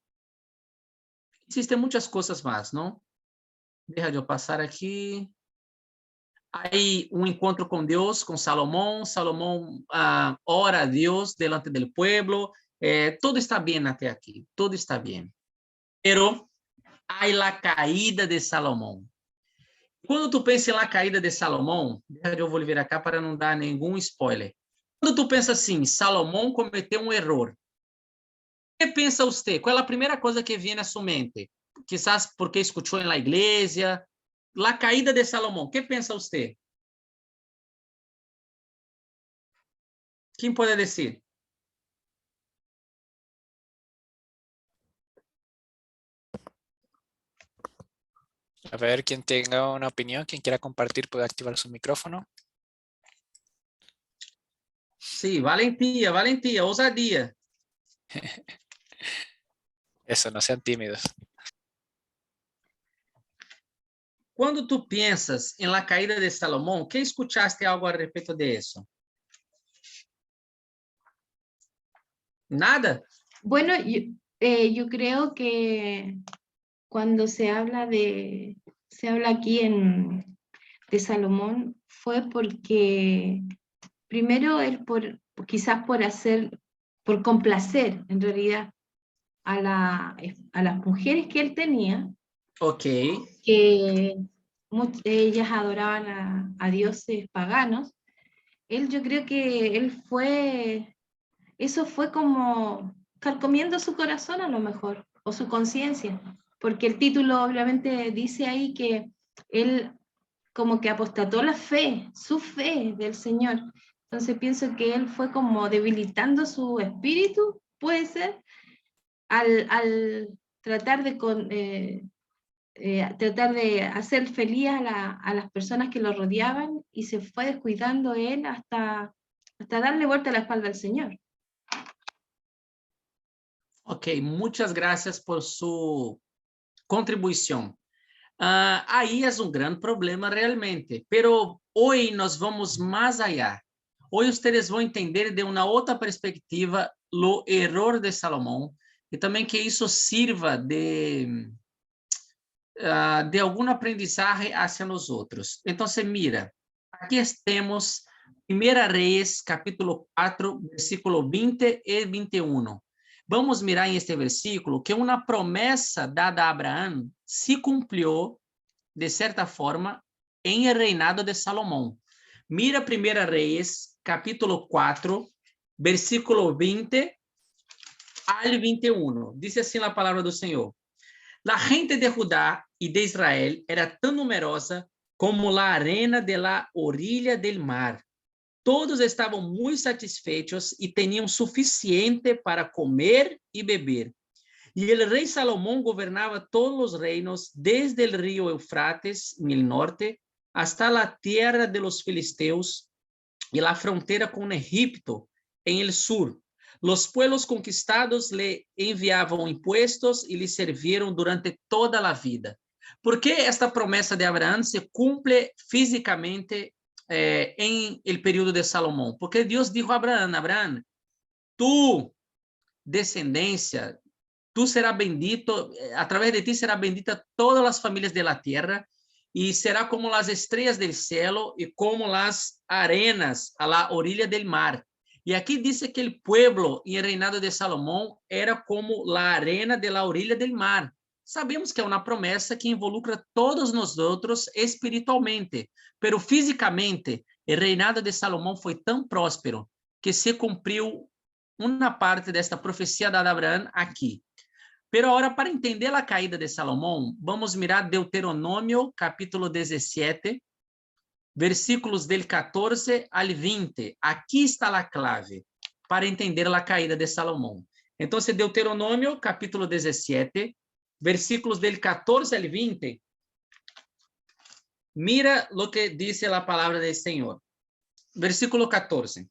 existem muitas coisas mais, não? Deixa eu passar aqui. Aí um encontro com Deus, com Salomão. Salomão ora a Deus delante do povo. Tudo está bem até aqui. Tudo está bem. Pero há a caída de Salomão. Quando tu pensa na caída de Salomão, eu vou vir cá para não dar nenhum spoiler. Quando tu pensa assim, Salomão cometeu um erro, o que pensa você? Qual é a primeira coisa que vem na sua mente? Quizás porque escutou na igreja, a caída de Salomão. O que pensa você? Quem pode dizer? A ver, quien tenga una opinión, quien quiera compartir, puede activar su micrófono. Sí, valentía, ousadia. Eso, no sean tímidos. Quando tu pensas em la caída de Salomão, ¿qué escuchaste algo a respeito de eso? ¿Nada? Bueno, yo creo que cuando se habla aquí de Salomón, fue porque primero él quizás por complacer en realidad a las mujeres que él tenía, Ok. que ellas adoraban a dioses paganos. Yo creo que eso fue como carcomiendo su corazón a lo mejor, o su conciencia, porque el título obviamente dice ahí que él como que apostató la fe, su fe del Señor. Entonces pienso que él fue como debilitando su espíritu, puede ser, al tratar tratar de hacer feliz a las personas que lo rodeaban, y se fue descuidando él hasta darle vuelta a la espalda al Señor. Ok, muchas gracias por su contribuição. Aí é um grande problema realmente, pero hoje nós vamos mais allá. Hoje vocês vão entender de uma outra perspectiva o erro de Salomão e também que isso sirva de algum aprendizagem hacia nós outros. Então, mira, aqui temos 1 Reis, capítulo 4, versículo 20 e 21. Vamos mirar em este versículo que uma promessa dada a Abraão se cumpriu, de certa forma, em reinado de Salomão. Mira 1 Reis, capítulo 4, versículo 20 al 21. Diz assim a palavra do Senhor. La gente de Judá e de Israel era tão numerosa como la arena de la orilla del mar. Todos estavam muito satisfeitos e tinham suficiente para comer e beber. E o rei Salomão governava todos os reinos, desde o rio Eufrates, no norte, hasta la tierra de los filisteus e la frontera com Egipto, em el sur. Los pueblos conquistados le enviavam impuestos e lhe serviram durante toda a vida. Por que esta promessa de Abraão se cumpre fisicamente em el período de Salomão? Porque Deus dijo a Abraão: Abraão, tu descendência, tu será bendito, através de ti será bendita todas as famílias de la tierra, e será como as estrelas del cielo e como as arenas a la orilla del mar. E aqui diz que o pueblo em reinado de Salomão era como la arena de la orilla del mar. Sabemos que é uma promessa que involucra todos nós outros espiritualmente, pero fisicamente, o reinado de Salomão foi tão próspero que se cumpriu uma parte desta profecia dada a Abraão aqui. Pero agora, para entender a caída de Salomão, vamos mirar Deuteronômio, capítulo 17, versículos del 14 al 20. Aqui está a clave para entender a caída de Salomão. Então, Deuteronômio, capítulo 17, versículos del 14 al 20. Mira lo que dice a palavra do Senhor. Versículo 14.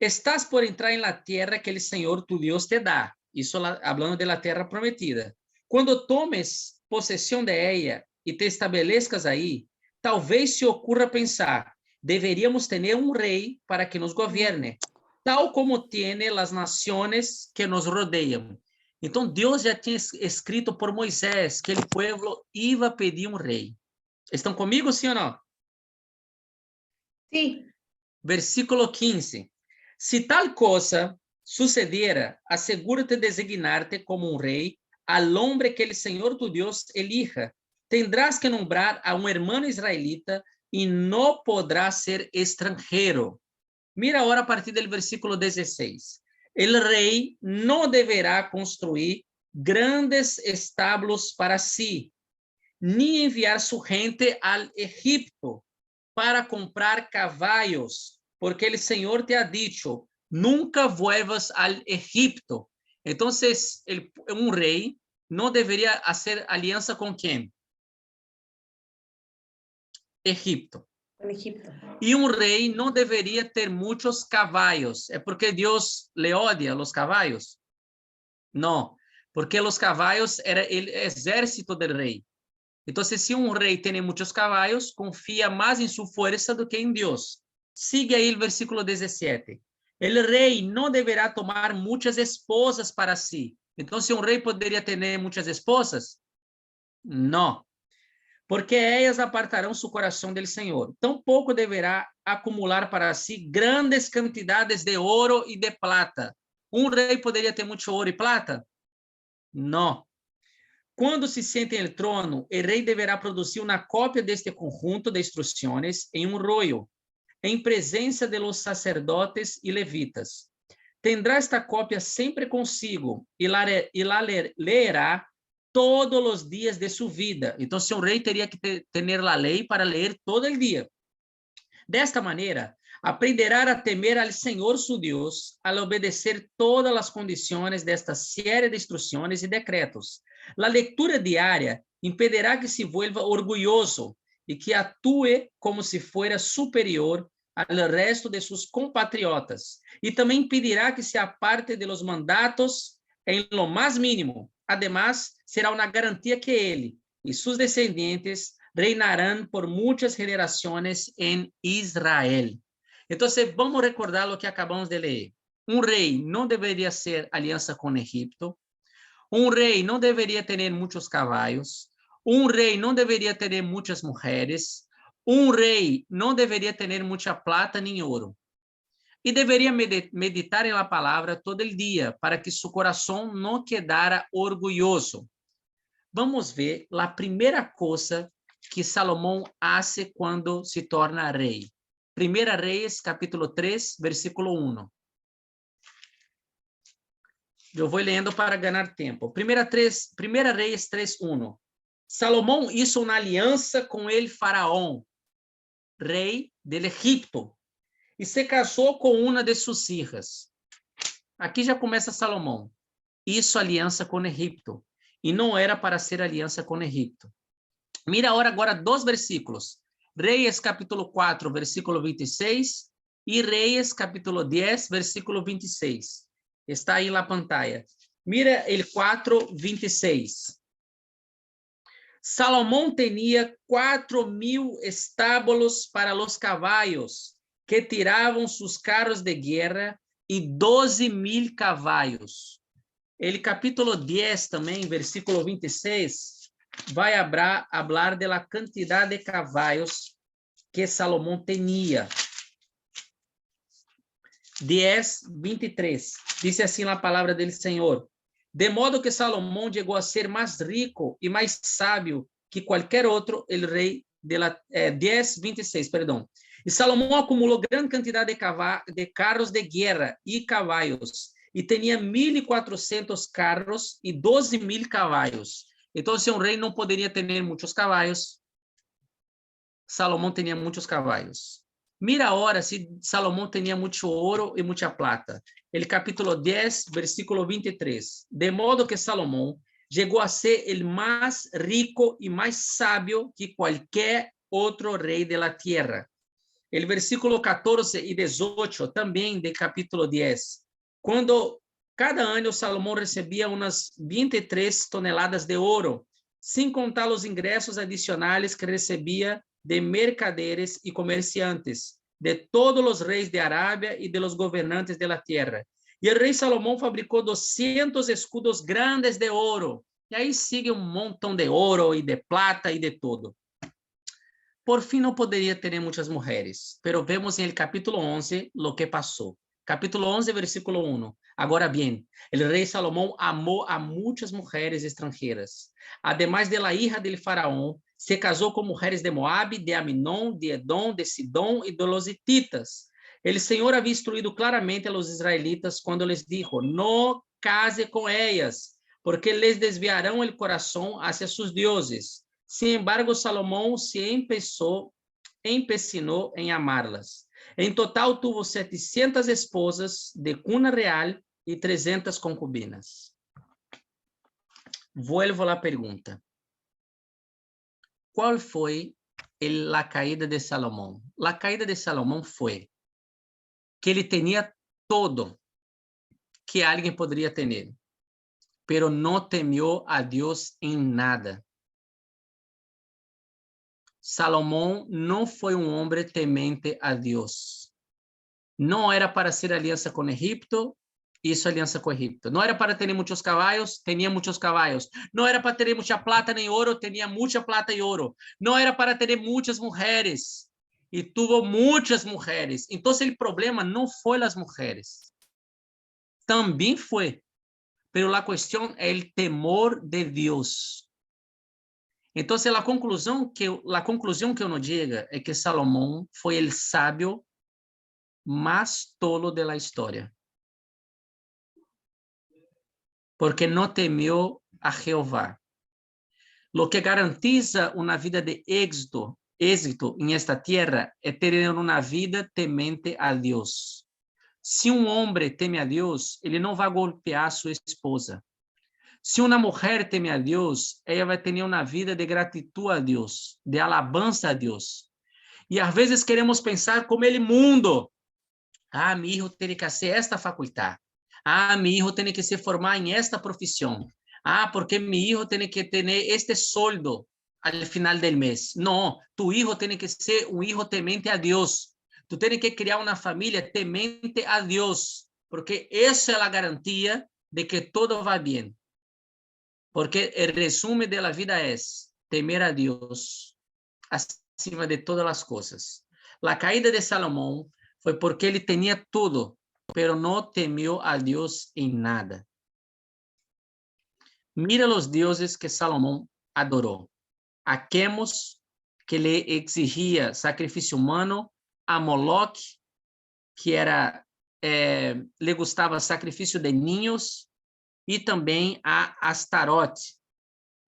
Estás por entrar em la tierra que el Senhor tu Deus te dá. Isso hablando de la terra prometida. Quando tomes possessão de ella e te estabelezcas aí, talvez se ocorra pensar, deveríamos ter rei para que nos govierne, tal como tiene as nações que nos rodeiam. Então, Deus já tinha escrito por Moisés que o povo ia pedir rei. Estão comigo, sim ou não? Sí. Versículo 15. Se tal coisa sucediera, asegúrate de designar-te como rei al hombre que el Senhor tu Deus elija. Tendrás que nombrar a hermano israelita e não podrá ser extranjero. Mira agora a partir do versículo 16. El rei não deverá construir grandes establos para si, ni enviar su gente al Egipto para comprar caballos, porque el Senhor te ha dicho, nunca vuelvas al Egipto. Então, rei não deveria fazer aliança com quem? Egipto. En Egipto. E rei não deveria ter muitos cavalos. É porque Deus le odia os cavalos? Não, porque os cavalos era o exército do rei. Então, se rei tem muitos cavalos, confia mais em sua força do que em Deus. Sigue aí o versículo 17. El rei não deverá tomar muitas esposas para si. Então, se rei poderia ter muitas esposas? Não. Porque elas apartarão seu coração do Senhor. Tampouco deverá acumular para si grandes quantidades de ouro e de plata. Um rei poderia ter muito ouro e prata? Não. Quando se sente em el trono, o rei deverá produzir uma cópia deste conjunto de instruções em um rollo, em presença de los sacerdotes e levitas. Tendrá esta cópia sempre consigo e la leerá todos os dias de sua vida. Então, um rei teria que ter a lei para ler todo o dia. Desta maneira, aprenderá a temer al Senhor su Deus, al obedecer todas as condições desta série de instruções e decretos. La lectura diária impedirá que se vuelva orgulhoso e que atue como se fuera superior ao resto de seus compatriotas. E também impedirá que se aparte de los mandatos em lo mais mínimo. Además, será uma garantia que ele e seus descendentes reinarão por muitas gerações em Israel. Então, vamos recordar o que acabamos de ler. Um rei não deveria ser aliança com Egipto. Um rei não deveria ter muitos cavalos. Um rei não deveria ter muitas mulheres. Um rei não deveria ter muita plata nem ouro. E deveria meditar na palavra todo o dia, para que seu coração não quedara orgulhoso. Vamos ver a primeira coisa que Salomão hace quando se torna rei. 1 Reis, capítulo 3, versículo 1. Eu vou lendo para ganhar tempo. 1 Reis 3, 1. Salomão hizo uma aliança com el faraó, rei del Egipto, e se casou com uma de suas filhas. Aqui já começa Salomão. Hizo aliança com Egipto, e não era para ser aliança com Egipto. Mira agora 2 versículos. Reis, capítulo 4, versículo 26, e Reis, capítulo 10, versículo 26. Está aí na pantalla. Mira el 4, 26. Salomão tinha 4.000 estábulos para os cavalos que tiravam seus carros de guerra e 12.000 cavalos. El capítulo 10 também, versículo 26, vai falar da quantidade de cavalos que Salomão tinha. 10, 23. Diz assim a palavra do Senhor. De modo que Salomão chegou a ser mais rico e mais sábio que qualquer outro, el rei de la 10, 26, perdão. E Salomão acumulou grande quantidade de carros de guerra e cavalos, e tinha 1.400 carros e 12.000 cavalos. Então, se um rei não poderia ter muitos cavalos, Salomão tinha muitos cavalos. Mira agora se Salomão tinha muito ouro e muita plata. El capítulo 10, versículo 23. De modo que Salomão chegou a ser o mais rico e mais sábio que qualquer outro rei de la tierra. El versículo 14 e 18, também do capítulo 10. Quando cada ano Salomão recebia umas 23 toneladas de ouro, sem contar os ingressos adicionais que recebia de mercaderes e comerciantes, de todos os reis de Arábia e de los governantes de la tierra. E o rei Salomão fabricou 200 escudos grandes de ouro. E aí sigue um montão de ouro e de plata e de tudo. Por fim, não poderia ter muitas mulheres, pero vemos em el capítulo 11 lo que passou. Capítulo 11, versículo 1. Agora bem, o rei Salomão amou a muitas mulheres estrangeiras. Además de la hija del faraón, se casou com mulheres de Moabe, de Aminon, de Edom, de Sidom e de los hititas. O Senhor havia instruído claramente a los israelitas quando les dijo, no case com ellas, porque les desviarão el coração hacia sus dioses. Sin embargo, Salomão se empecinó em amá-las. Em total, tuvo 700 esposas de cuna real e 300 concubinas. Vuelvo à pergunta. Qual foi a caída de Salomão? A caída de Salomão foi que ele tinha todo que alguém poderia ter, pero não temeu a Deus em nada. Salomão não foi um homem temente a Deus. Não era para ser aliança com Egipto, hizo aliança com Egipto. Não era para ter muitos cavalos, tinha muitos cavalos. Não era para ter muita plata nem ouro, tinha muita plata e ouro. Não era para ter muitas mulheres, e tuvo muitas mulheres. Então, o problema não foi as mulheres. también fue, pero la cuestión es el temor de Dios. Entonces, la conclusión que uno llega es que Salomón fue el sabio más tolo de la historia, porque no temió a Jehová. Lo que garantiza una vida de éxito en esta tierra es tener una vida temente a Dios. Si un hombre teme a Dios, ele não vai golpear a sua esposa. Se uma mulher teme a Deus, ela vai ter uma vida de gratidão a Deus, de alabança a Deus. E às vezes queremos pensar como ele mundo. Ah, meu filho tem que fazer esta faculdade. Ah, meu filho tem que se formar em esta profissão. Ah, porque meu filho tem que ter este soldo al final del mês. Não, tu filho tem que ser um filho temente a Deus. Tu tens que criar uma família temente a Deus, porque essa é a garantia de que todo vai bem. Porque o resumo da vida é temer a Deus acima de todas as coisas. A caída de Salomão foi porque ele tinha tudo, pero não temeu a Deus em nada. Mira os deuses que Salomão adorou. A Quemos, que lhe exigia sacrifício humano, a Moloch, que lhe gostava sacrifício de ninhos, e também a Astarote,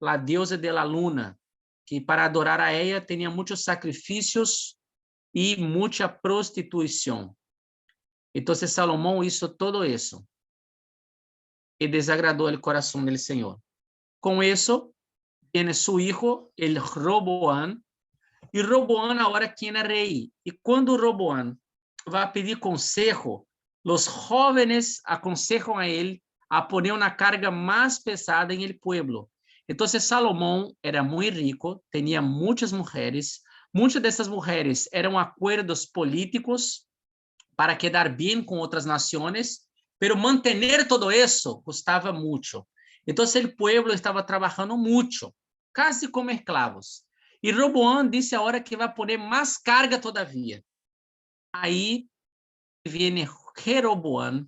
a deusa de la luna, que para adorar a ella tinha muitos sacrifícios e muita prostituição. Então, Salomão hizo todo isso e desagradou o coração do Senhor. Com isso, viene su hijo, el Roboam, e Roboam agora quem é rei. E quando Roboam vai pedir consejo, os jóvenes aconsejam a ele a poner uma carga mais pesada em el pueblo. Então, Salomão era muito rico, tinha muitas mulheres. Muitas dessas mulheres eram acordos políticos para quedar bem com outras nações, pero manter todo isso custava muito. Então, o pueblo estava trabalhando muito, quase como escravos. E Roboam disse agora que vai poner mais carga todavia. Aí vem Jeroboam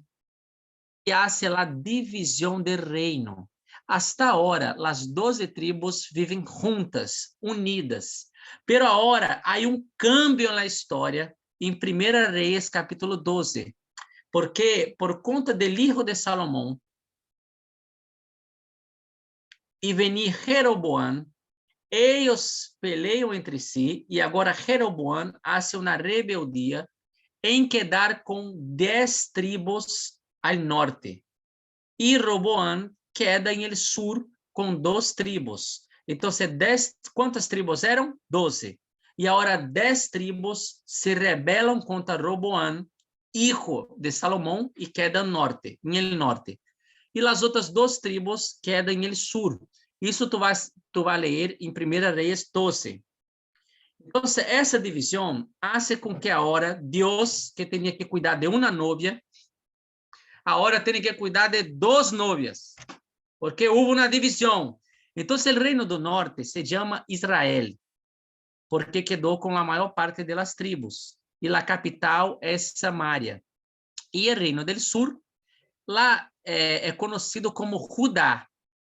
e hace a divisão do reino. Hasta agora, as 12 tribos vivem juntas, unidas. Pero agora há cambio na história em 1 Reis, capítulo 12. Porque, por conta do hijo de Salomão, e venir Jeroboam, eles peleiam entre si, e agora Jeroboam hace uma rebeldia em quedar com 10 tribos ao norte. E Roboam queda em el sur com 2 tribos. Então, quantas tribos eram? 12. E agora 10 tribos se rebelam contra Roboam, hijo de Salomão, e quedam no norte, em el norte. E as outras 2 tribos quedam em el sur. Isso tu vai ler em 1 Reis 12. Então, essa divisão hace com que agora Deus, que tinha que cuidar de uma novia, agora tem que cuidar de 2 novias, porque houve uma divisão. Então, o reino do norte se chama Israel, porque quedou com a maior parte das tribos, e a capital é Samaria. E o reino do sul, lá é conhecido como Judá,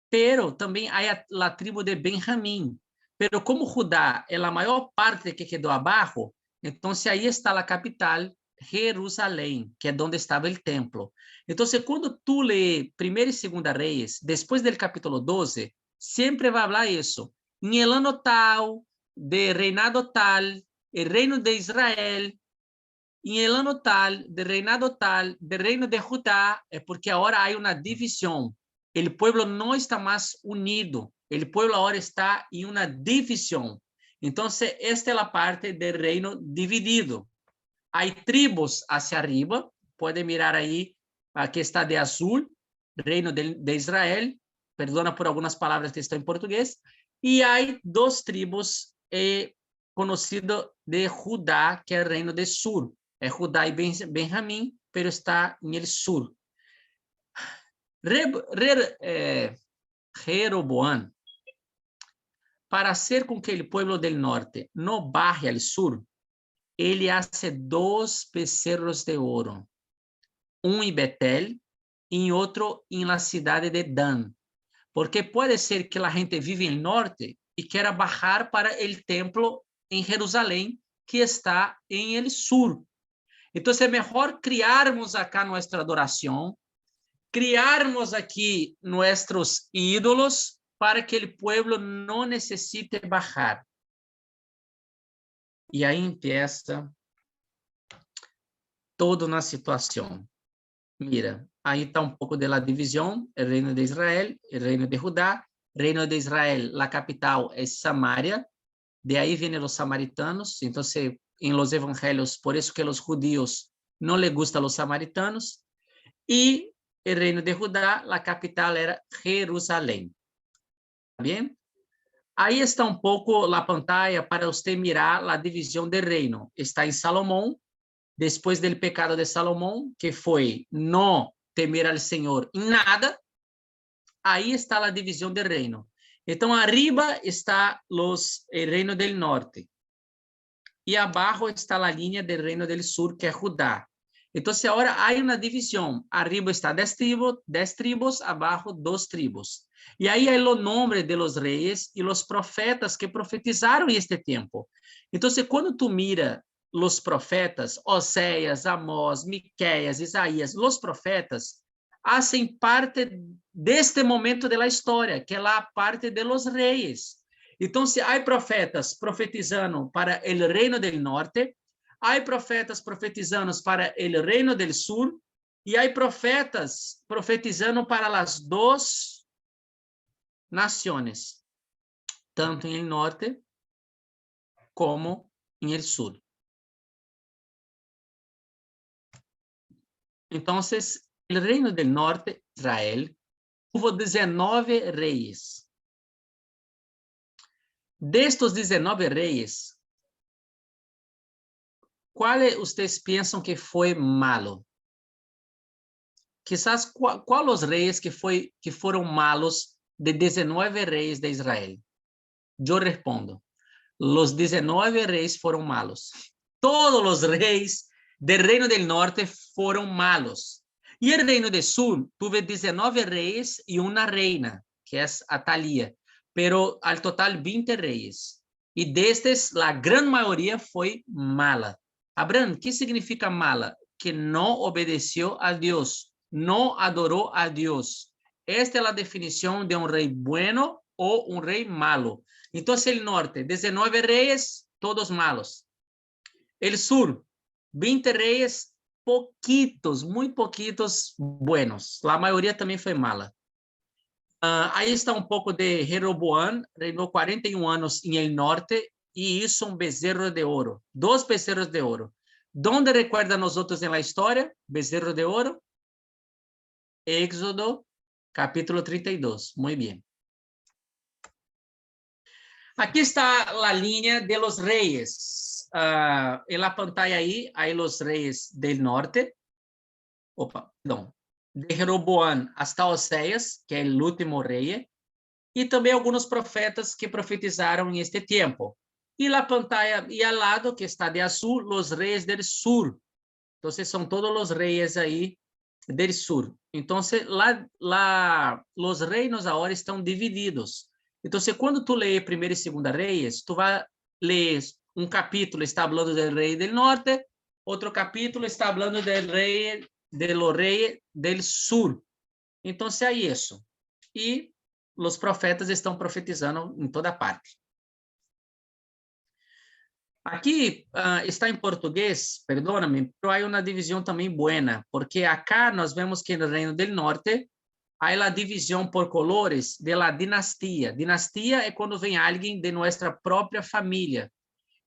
pero também há a tribo de Benjamim. Pero como Judá é a maior parte que quedou abaixo, então aí está a capital, Jerusalém, que é onde estava o templo. Então, quando tu lê 1 e 2 Reis, depois do capítulo 12, sempre vai falar isso. Em el ano tal, de reinado tal, o reino de Israel, em el ano tal, de reinado tal, de reino de Judá, é porque agora há uma divisão. O povo não está mais unido. O povo agora está em uma divisão. Então, esta é a parte do reino dividido. Há tribos hacia arriba, pode mirar aí, aqui está de azul, reino de Israel, perdona por algumas palavras que estão em português, e há 2 tribos conhecidos de Judá, que é o reino do sul. É Judá e Benjamim, pero está em el sur. Jeroboam, para hacer com que o povo del norte não baje al sur, ele hace 2 becerros de ouro, em Betel y otro en la ciudad de Dan. Porque puede ser que la gente vive en el norte y quiera bajar para el templo en Jerusalén, que está en el sur. Entonces, es mejor criarmos acá nuestra adoración, criarmos aquí nuestros ídolos para que el pueblo no necesite bajar. E aí empieza toda uma situação. Mira, aí está um pouco da divisão, o reino de Israel, o reino de Judá. Reino de Israel, a capital é Samaria, de aí vêm os samaritanos. Então, em los evangelios, por isso que os judíos não les gustan os samaritanos. E o reino de Judá, a capital era Jerusalém. Bem? Aí está um pouco a pantalla para você mirar a divisão do reino. Está em Salomão, depois do pecado de Salomão, que foi não temer al Senhor em nada. Aí está a divisão do reino. Então, arriba está o reino do norte. E abaixo está a linha do reino do sul, que é Judá. Então, agora há uma divisão. Arriba está 10 tribos, abaixo 2 tribos. E aí há o nome de los reis e los profetas que profetizaram este tempo. Então, quando tu mira os profetas, Oséias, Amós, Miqueias, Isaías, os profetas fazem parte deste momento da história, que é a parte de los reis. Então, há profetas profetizando para o reino do norte, há profetas profetizando para o reino do sul, e há profetas profetizando para as duas nações, tanto em el norte como em el sul. Então, o reino do norte, Israel, houve 19 reis. Destes 19 reis, qual vocês pensam que foi malo? Quizás, qual os reis que foram malos de 19 reis de Israel? Eu respondo, os 19 reis foram malos. Todos os reis do reino do norte foram malos. E o reino do sul teve 19 reis e uma reina, que é Atalia, pero al total 20 reis. E destes, a grande maioria foi mala. Abraham, que significa mala? Que não obedeceu a Deus, não adorou a Deus. Esta é a definição de um rei bueno ou um rei malo. Então, o norte, 19 reis, todos malos. El sur, 20 reis, poquitos, muito poquitos buenos. A maioria também foi mala. Aí está um pouco de Jeroboam, reinou 41 anos em el norte e hizo um bezerro de ouro, 2 bezerros de ouro. ¿Dónde recuerda nosotros en la historia? Bezerro de oro. Éxodo, capítulo 32. Muy bien. Aquí está la línea de los reyes. En la pantalla ahí hay los reyes del norte. Perdão. De Jeroboam hasta Oséias, que é o último rei. E também alguns profetas que profetizaram em este tempo. E a pantalla e ao lado, que está de azul, os reis del sur. Então, são todos os reis aí del sur. Então, os reinos agora estão divididos. Então, quando tu lê 1ª e 2ª Reis, tu vai ler um capítulo está falando do rei del norte, outro capítulo está falando do rei del sur. Então, é isso. E os profetas estão profetizando em toda parte. Aqui está em português, perdóname, mas há uma divisão também boa, porque acá nós vemos que no Reino do Norte há a divisão por colores de la dinastia. Dinastia é quando vem alguém de nossa própria família.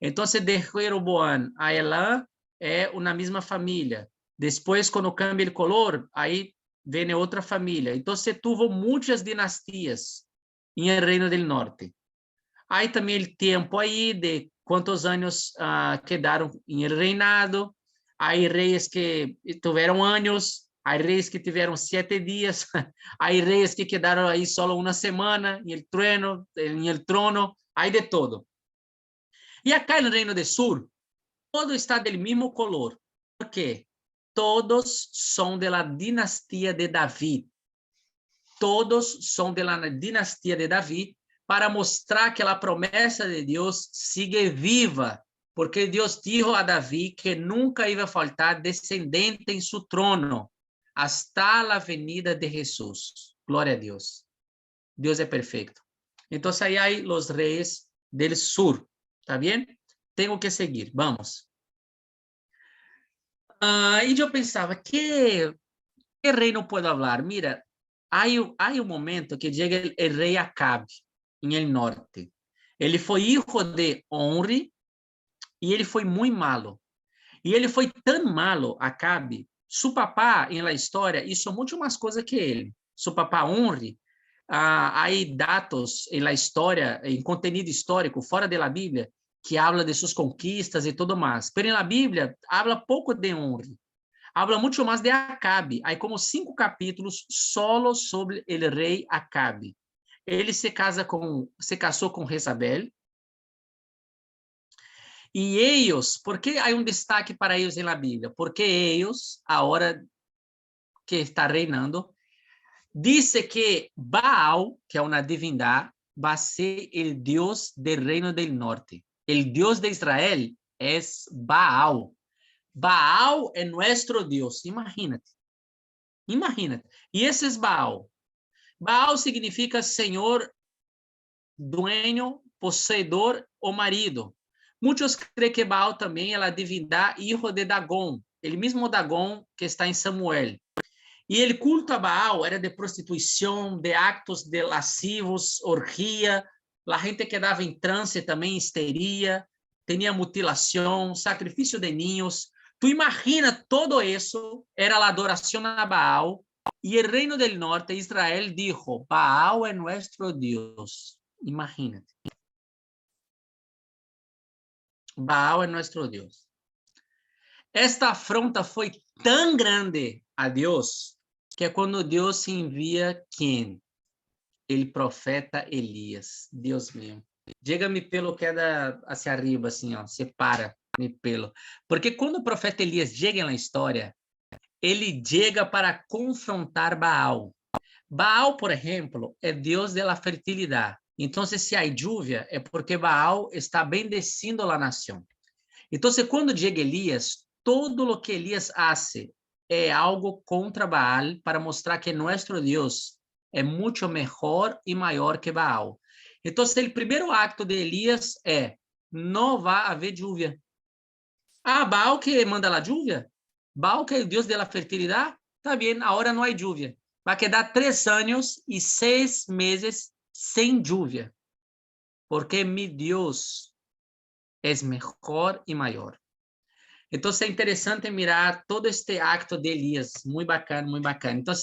Então, de Jeroboam a Elã é uma mesma família. Depois, quando cambia o color, aí vem outra família. Então, tuvo muitas dinastias em el Reino do Norte. Há também o tempo aí de quantos anos quedaram em el reinado. Há reis que tiveram anos, há reis que tiveram 7 dias, há reis que quedaram aí só uma semana em el trono, há de todo. E acá no Reino do Sul, todo está do mesmo color. Por quê? todos son de la dinastía de David. Todos son de la dinastía de David, para mostrar que a promessa de Deus sigue viva, porque Deus dijo a David que nunca iba a faltar descendente em seu trono, hasta a venida de Jesus. Glória a Deus. Deus é perfeito. Então, aí há os reis del sur. ¿Está bem? Tenho que seguir. Vamos. E eu pensava, que rei não pode falar? Mira, há um momento que chega o rei Acabe, em el norte. Ele foi hijo de Omri, e ele foi muito malo. E ele foi tão malo, Acabe, seu papá, em la história, hizo muito mais coisas que ele. Seu papá Omri, há dados em la história, em conteúdo histórico, fora da Bíblia, que habla de suas conquistas e tudo mais. Pero na Bíblia, habla pouco de Omri. Habla muito mais de Acabe. Há como 5 capítulos solo sobre o rei Acabe. Ele se casou com Jezabel. E eles, por que há destaque para eles na Bíblia? Porque eles, a hora que está reinando, diz que Baal, que é uma divindade, vai ser o Deus do reino do norte. O Deus de Israel é Baal. Baal é nosso Deus. Imagínate. Imagínate. E esse é Baal. Baal significa Senhor, dueño, possuidor ou marido. Muitos creem que Baal também é a divindade hijo de Dagón, o mesmo Dagón que está em Samuel. E ele culto a Baal era de prostituição, de actos de lascivos, orgia, a gente quedava em transe também, histeria, tinha mutilação, sacrifício de ninhos. Tu imagina todo isso, era a adoração a Baal, e o reino do norte, Israel, dijo, Baal é nosso Deus. Imagínate. Baal é nosso Deus. Esta afronta foi tão grande a Deus, que é quando Deus envia quem? O profeta Elias. Deus meu. Chega-me pelo queda hacia arriba, assim, ó, separa me pelo. Porque quando o profeta Elias chega na história, ele chega para confrontar Baal. Baal, por exemplo, é Deus da fertilidade. Então, se há lluvia, é porque Baal está bendecindo a nação. Então, quando chega Elias, todo o que Elias hace é algo contra Baal para mostrar que nosso Deus é muito melhor e maior que Baal. Então, o primeiro acto de Elias é: não vai haver lluvia. Baal que manda a lluvia? Baal que é o Deus da fertilidade? Está bem, agora não há lluvia. Vai quedar 3 anos e 6 meses sem lluvia, porque mi Deus é melhor e maior. Então, é interessante mirar todo este acto de Elias, muito bacana, muito bacana. Então,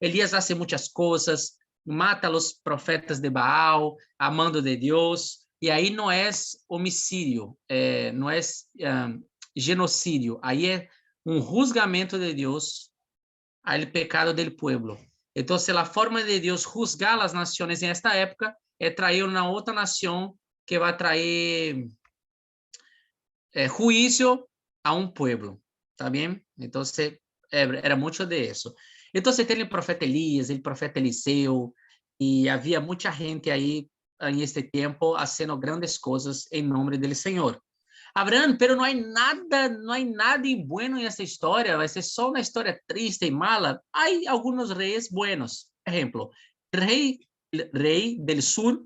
Elias faz muitas coisas, mata os profetas de Baal, amando de Deus, e aí não é homicídio, não é genocídio, aí é juzgamento de Deus ao pecado do povo. Então, a forma de Deus juzgar as nações em esta época é trazer uma outra nação que vai trazer juízo a um povo, tá bem? Então, era muito de isso. Então, tem o profeta Elias, o profeta Eliseu, e havia muita gente aí, em este tempo, fazendo grandes coisas em nome do Senhor. Abraham, pero não há nada de bueno nessa história, vai ser só uma história triste e mala. Há alguns reis buenos. Por exemplo, rei del sur,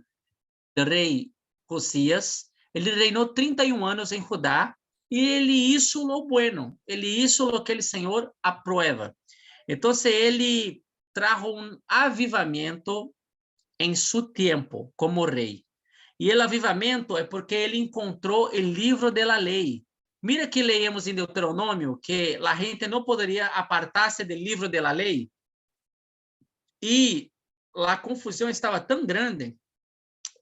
o rei Josias, ele reinou 31 anos em Judá, e ele hizo lo bueno, ele hizo lo que o Senhor aprueba. Então, ele trajo avivamento em seu tempo como rei. E o avivamento é porque ele encontrou o livro da lei. Mira que leemos em Deuteronômio que a gente não poderia apartar-se do livro da lei. E a confusão estava tão grande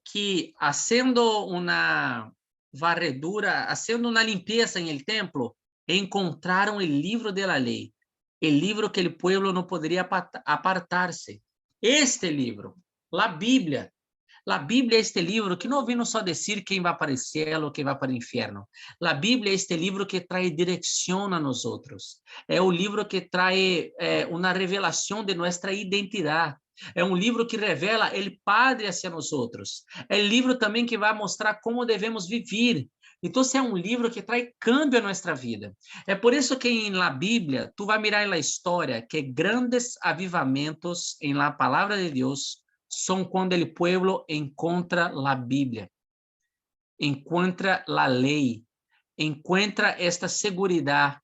que, fazendo uma varredura, fazendo uma limpeza em el templo, encontraram o livro da lei, o livro que o povo não poderia apartar-se. Este livro, a Bíblia, A Bíblia é este livro que não vem só dizer quem vai para o céu ou quem vai para o inferno. A Bíblia é este livro que traz direção a nós outros. É o livro que traz uma revelação de nossa identidade. É um livro que revela o Padre hacia nós outros. É o livro também que vai mostrar como devemos viver. Então, é um livro que traz cambio a nossa vida. É por isso que na Bíblia, tu vai mirar na história que grandes avivamentos em la palavra de Deus são quando o povo encontra a Bíblia, encontra a lei, encontra esta segurança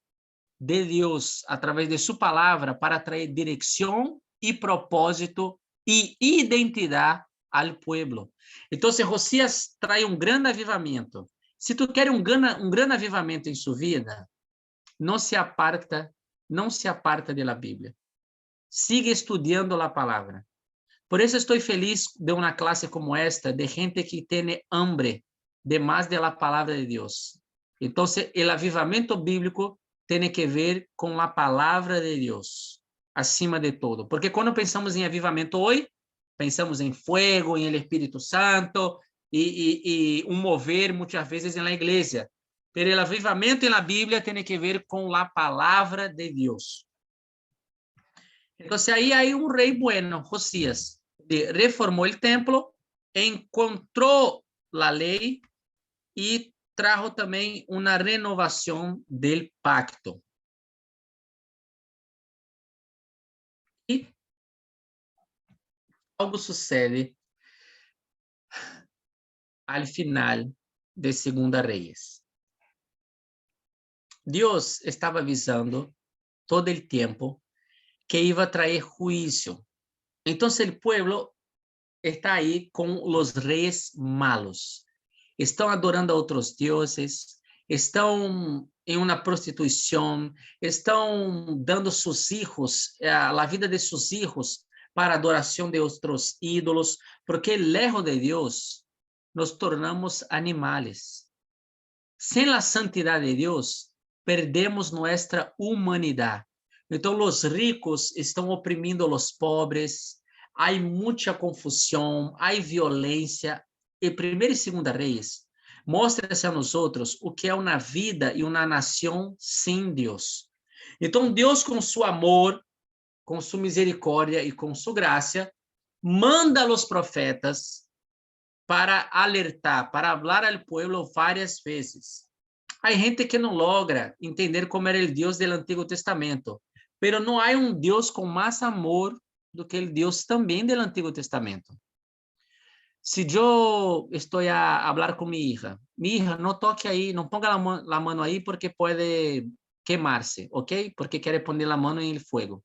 de Deus através de sua palavra para trazer direção e propósito e identidade ao povo. Então, Josias traz um grande avivamento. Se tu quer um grande avivamento em sua vida, não se aparta da Bíblia. Siga estudando a palavra. Por isso estou feliz de uma classe como esta, de gente que tem hambre de mais da palavra de Deus. Então, o avivamento bíblico tem que ver com a palavra de Deus, acima de todo. Porque quando pensamos em avivamento hoje, pensamos em fogo, em el Espírito Santo e mover muitas vezes na igreja. Mas o avivamento na Bíblia tem que ver com a palavra de Deus. Então, aí há um rei bueno, Josias, reformou o templo, encontrou a lei e trajo também uma renovação do pacto. E algo sucede ao final de Segunda Reis. Deus estava avisando todo o tempo que iba a traer juízo. Então, o pueblo está aí com os reis malos. Estão adorando a outros deuses, estão em uma prostituição, estão dando seus filhos, a vida de seus filhos, para a adoração de outros ídolos, porque lejos de Deus, nos tornamos animales. Sem a santidade de Deus, perdemos nossa humanidade. Então, os ricos estão oprimindo os pobres, há muita confusão, há violência. E 1ª e 2ª Reis mostra-se a nós outros o que é uma vida e uma nação sem Deus. Então, Deus, com seu amor, com sua misericórdia e com sua graça, manda os profetas para alertar, para falar ao povo várias vezes. Há gente que não logra entender como era o Deus do Antigo Testamento, pero não há um Deus com mais amor do que o Deus também do Antigo Testamento. Se eu estou a falar com minha hija, não toque aí, não ponga a mão aí porque pode queimar-se, ok? Porque quer poner a mão em el fuego.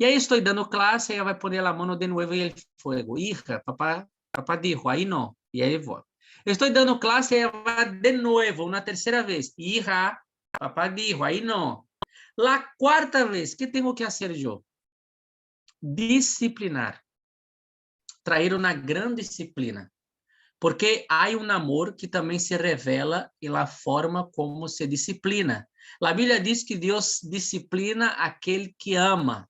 E aí estou dando classe e ela vai poner a mão de novo em el fuego. Hija, papá dijo, aí não. E aí volta. Estou dando classe e ela vai de novo, uma terceira vez. Hija, papá dijo, aí não. La 4ª vez, que tenho que fazer eu? Disciplinar. Trazer uma grande disciplina. Porque há um amor que também se revela na forma como se disciplina. A Bíblia diz que Deus disciplina aquele que ama.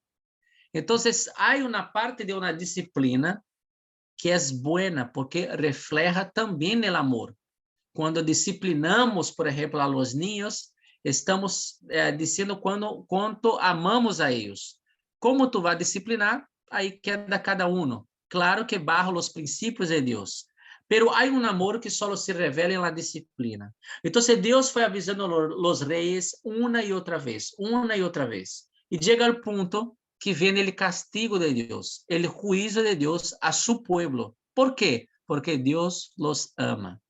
Então, há uma parte de uma disciplina que é boa, porque refleja também o amor. Quando disciplinamos, por exemplo, a los niños, estamos dizendo quanto amamos a eles. Como tu vai disciplinar? Aí queda cada um. Claro que bajo os princípios de Deus. Pero há um amor que só se revela na disciplina. Então, Deus foi avisando os reis uma e outra vez. E chega ao ponto que vem o castigo de Deus, o juízo de Deus a su pueblo. ¿Por quê? Porque Deus los ama.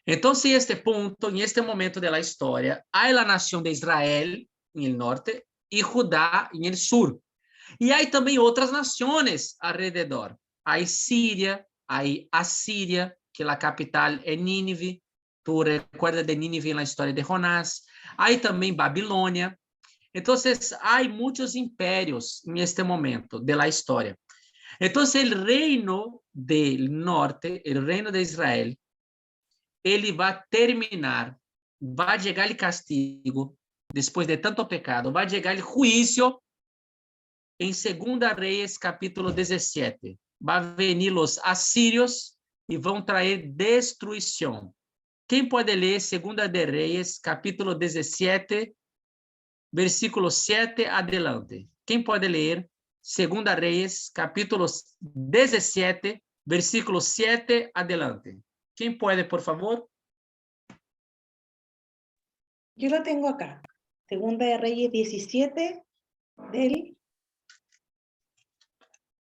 Então, em este ponto, em este momento da história, há a nação de Israel em el norte e Judá em el sur. E há também outras nações alrededor. Há Síria, há Assíria, que a capital é Nínive. Tu recuerda de Nínive na história de Jonás. Há também Babilônia. Então, há muitos impérios neste momento da história. Então, o reino do norte, o reino de Israel, ele vai terminar, vai chegar o castigo, depois de tanto pecado, vai chegar o juízo em 2ª Reis, capítulo 17. va a venir los asirios y vão traer destruição. Quem pode ler 2 de Reis, capítulo 17, versículo 7 adelante? Quem pode ler 2 Reis, capítulo 17, versículo 7 adelante? Quem pode, por favor? Yo lo tengo acá. Segunda de Reyes 17, del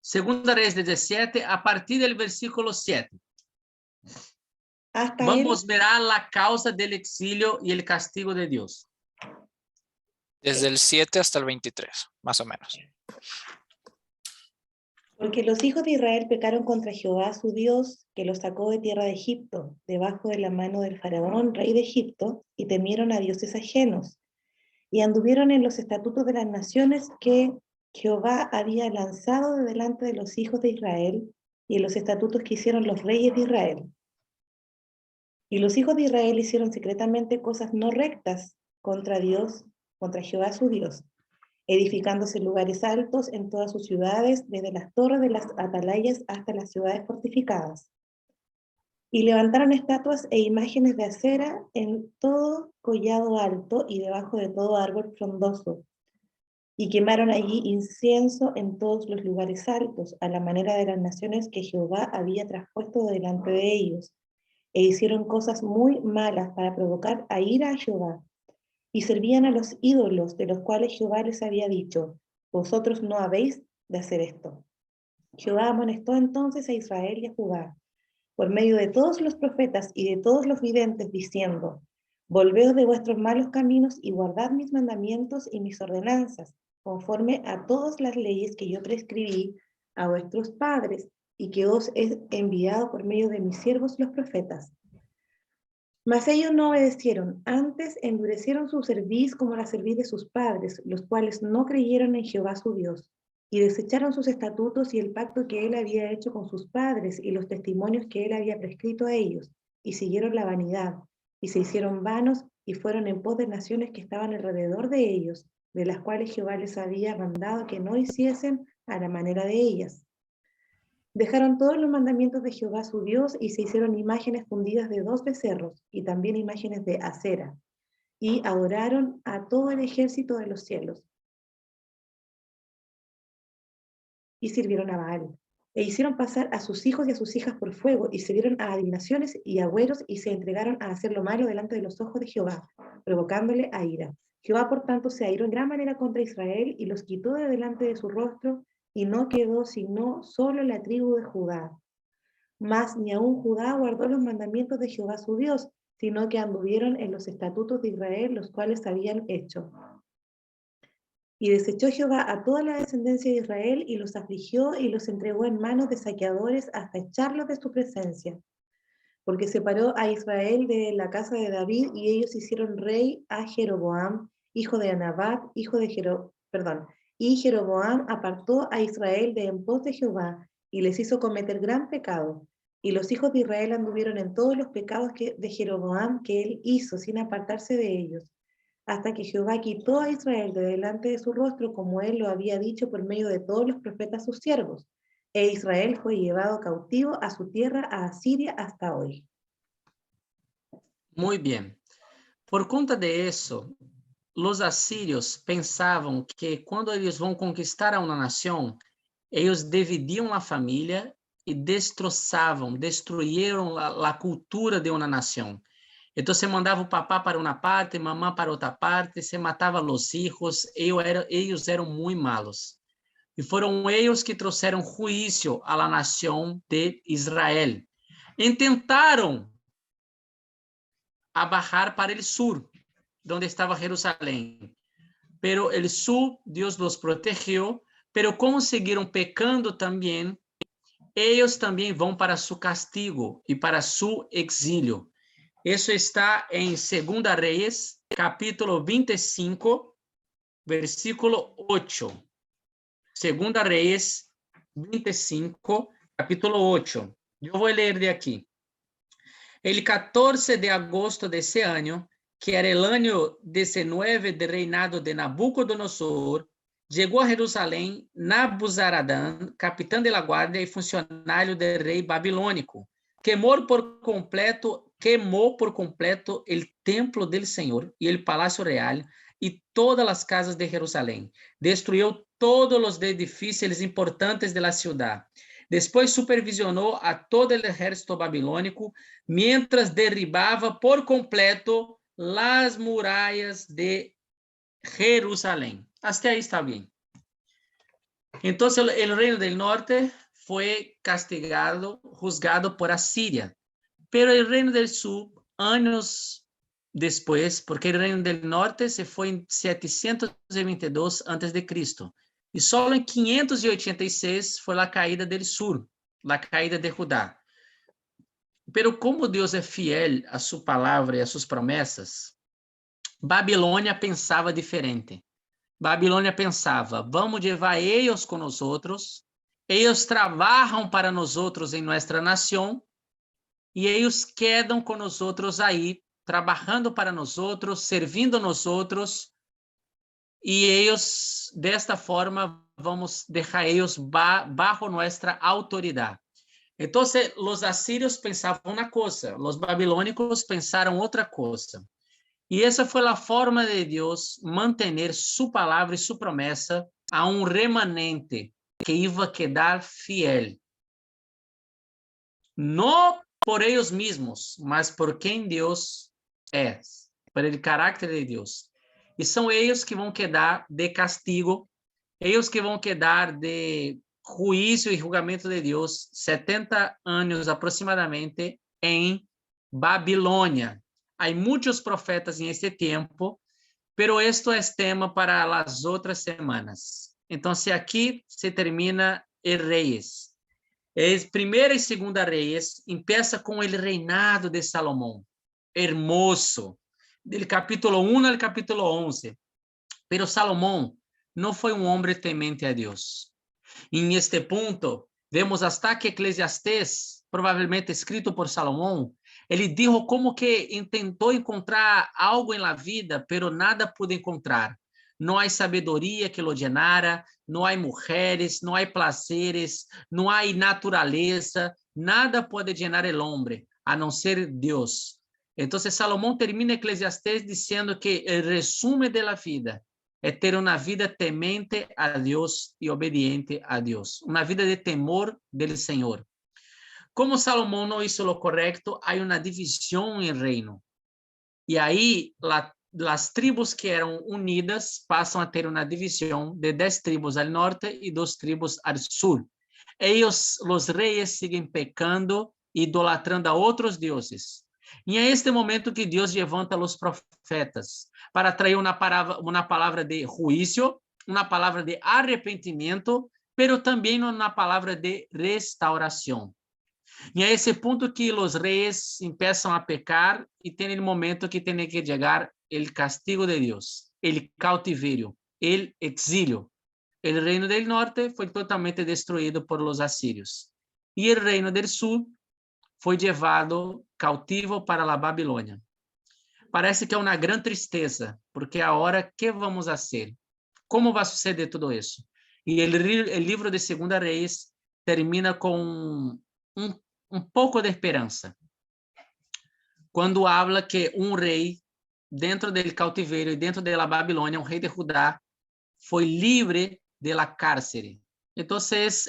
2 Reis 17, a partir del versículo 7. hasta Vamos ver la causa del exilio y el castigo de Dios. Desde el 7 hasta el 23, más o menos. Porque los hijos de Israel pecaron contra Jehová su Dios, que los sacó de tierra de Egipto, debajo de la mano del faraón, rey de Egipto, y temieron a dioses ajenos, y anduvieron en los estatutos de las naciones que Jehová había lanzado de delante de los hijos de Israel, y en los estatutos que hicieron los reyes de Israel. Y los hijos de Israel hicieron secretamente cosas no rectas contra Dios, contra Jehová su Dios, edificándose lugares altos en todas sus ciudades, desde las torres de las atalayas hasta las ciudades fortificadas. Y levantaron estatuas e imágenes de acera en todo collado alto y debajo de todo árbol frondoso. Y quemaron allí incienso en todos los lugares altos, a la manera de las naciones que Jehová había traspuesto delante de ellos. E hicieron cosas muy malas para provocar a ira a Jehová. Y servían a los ídolos de los cuales Jehová les había dicho, vosotros no habéis de hacer esto. Jehová amonestó entonces a Israel y a Judá, por medio de todos los profetas y de todos los videntes, diciendo, volveos de vuestros malos caminos y guardad mis mandamientos y mis ordenanzas, conforme a todas las leyes que yo prescribí a vuestros padres y que os he enviado por medio de mis siervos los profetas. Mas ellos no obedecieron, antes endurecieron su cerviz como la cerviz de sus padres, los cuales no creyeron en Jehová su Dios, y desecharon sus estatutos y el pacto que él había hecho con sus padres y los testimonios que él había prescrito a ellos, y siguieron la vanidad, y se hicieron vanos y fueron en pos de naciones que estaban alrededor de ellos, de las cuales Jehová les había mandado que no hiciesen a la manera de ellas. Dejaron todos los mandamientos de Jehová su Dios y se hicieron imágenes fundidas de 2 becerros y también imágenes de acera, y adoraron a todo el ejército de los cielos. Y sirvieron a Baal, e hicieron pasar a sus hijos y a sus hijas por fuego, y sirvieron a adivinaciones y agüeros, y se entregaron a hacer lo malo delante de los ojos de Jehová, provocándole a ira. Jehová, por tanto, se airó en gran manera contra Israel, y los quitó de delante de su rostro, y no quedó sino solo la tribu de Judá. Mas ni aun Judá guardó los mandamientos de Jehová su Dios, sino que anduvieron en los estatutos de Israel, los cuales habían hecho. Y desechó Jehová a toda la descendencia de Israel, y los afligió, y los entregó en manos de saqueadores hasta echarlos de su presencia. Porque separó a Israel de la casa de David, y ellos hicieron rey a Jeroboam, hijo de Anabat, y Jeroboam apartó a Israel de en pos de Jehová, y les hizo cometer gran pecado. Y los hijos de Israel anduvieron en todos los pecados de Jeroboam que él hizo, sin apartarse de ellos, hasta que Jehová quitó a Israel de delante de su rostro, como él lo había dicho por medio de todos los profetas sus siervos. E Israel fue llevado cautivo a su tierra, a Asiria, hasta hoy. Muy bien. Por conta de eso, los asirios pensavam que quando eles vão conquistar a uma nação, eles dividiam a família e destruíram a cultura de uma nação. Então, se mandava o papá para uma parte, mamã para outra parte, se matava os filhos, eles eram muito malos. E foram eles que trouxeram juízo à nação de Israel. E tentaram bajar para o sur, donde estava Jerusalém. Pero el sur, Dios los protegió, pero como seguiram pecando também, eles também vão para su castigo e para su exílio. Isso está em 2 Reis, capítulo 25, versículo 8. 2 Reis 25, capítulo 8. Eu vou ler de aqui. El 14 de agosto de ese año, que era el año 19 del reinado de Nabucodonosor, chegou a Jerusalém Nabuzaradã, capitão de la guardia e funcionário del rei babilônico. Queimou por completo el templo del Senhor e el palacio real e todas as casas de Jerusalém. Destruiu todos os edifícios importantes de la ciudad. Depois supervisionou a todo el ejército babilônico, mientras derribava por completo las murallas de Jerusalém. Hasta ahí está bien. Entonces el reino del norte fue castigado, juzgado por Asiria. Pero el reino del sur, años después, porque el reino del norte se fue en 722 a.C., y solo en 586 fue la caída del sur, la caída de Judá. Pero como Deus é fiel a sua palavra e a suas promessas, Babilônia pensava diferente. Babilônia pensava, vamos levar eles com nós outros, eles trabalham para nós outros em nossa nação, e eles quedam com nós outros aí, trabalhando para nós outros, servindo nós outros, e eles, desta forma, vamos deixar eles bajo nossa autoridade. Então, os assírios pensavam uma coisa, os babilônicos pensaram outra coisa. E essa foi a forma de Deus manter sua palavra e sua promessa a um remanente que ia quedar fiel. Não por eles mesmos, mas por quem Deus é, por o caráter de Deus. E são eles que vão quedar de castigo, eles que vão quedar de juízo e julgamento de Deus 70 anos aproximadamente em Babilônia. Há muitos profetas em este tempo, pero esto é tema para as outras semanas. Então, aqui se termina el Reis. Primeira e segunda Reis empieza com o reinado de Salomão, hermoso, del capítulo 1 ao capítulo 11. Pero Salomão não foi um homem temente a Deus. Em este ponto, vemos hasta que Eclesiastés, provavelmente escrito por Salomão, ele dijo como que tentou encontrar algo em la vida, pero nada pude encontrar. Não há sabedoria que lo llenara, não há mulheres, não há prazeres, não há natureza, nada pode llenar el hombre, a não ser Deus. Então, Salomão termina Eclesiastés dizendo que o resumo da vida é ter uma vida temente a Deus e obediente a Deus, uma vida de temor do Senhor. Como Salomão não hizo lo correcto, há uma divisão em reino. E aí, as tribos que eram unidas passam a ter uma divisão de 10 tribos ao norte e 2 tribos ao sul. Eles, os reis, seguem pecando e idolatrando a outros deuses. E é este momento que Deus levanta os profetas para trazer uma palavra de juízo, uma palavra de arrependimento, pero também uma palavra de restauração. E é esse ponto que os reis começam a pecar e tem o momento que tem que chegar o castigo de Deus, o cautiverio, o exílio. O reino do norte foi totalmente destruído por los assírios. E o reino do sul foi levado cautivo para a Babilônia. Parece que é uma grande tristeza, porque agora, que vamos fazer? Como vai suceder tudo isso? E o livro de 2 Reis termina com um pouco de esperança. Quando habla que um rei, dentro do cautiverio e dentro da Babilônia, um rei de Judá, foi livre da cárcere. Então,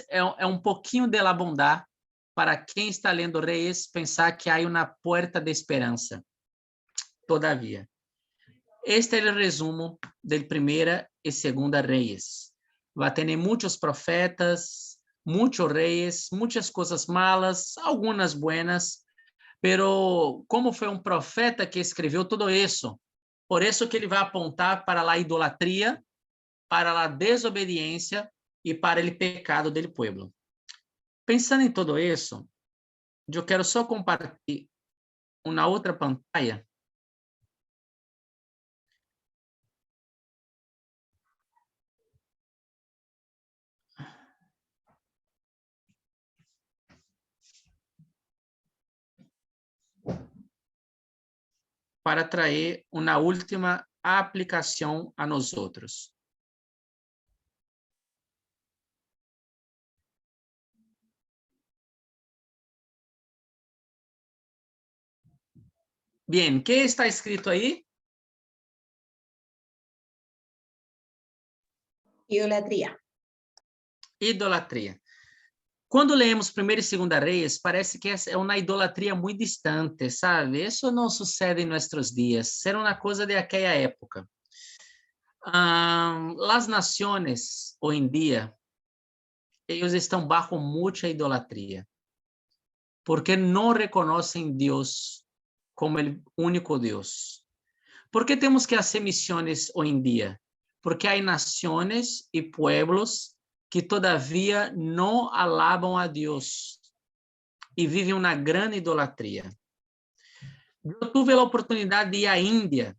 é um pouquinho da bondade para quem está lendo Reis pensar que há uma porta de esperança. Todavia, este é o resumo de Primeira e Segunda Reis. Vai ter muitos profetas, muitos reis, muitas coisas malas, algumas buenas, pero como foi um profeta que escreveu tudo isso, por isso que ele vai apontar para a idolatria, para a desobediência e para o pecado do povo. Pensando em tudo isso, eu quero só compartilhar uma outra pantalla. Para trazer uma última aplicação a nós outros. Bien, ¿qué está escrito ahí? Idolatría. Idolatria. Quando lemos 1ª e 2ª Reis, parece que é uma idolatria muito distante, sabe? Isso não sucede em nossos dias, era uma coisa de aquela época. As nações, hoje em dia, eles estão bajo muita idolatria, porque não reconhecem Deus como o único Deus. Por que temos que fazer missões hoje em dia? Porque há nações e pueblos que todavia não alabam a Deus e vivem uma grande idolatria. Eu tive a oportunidade de ir à Índia,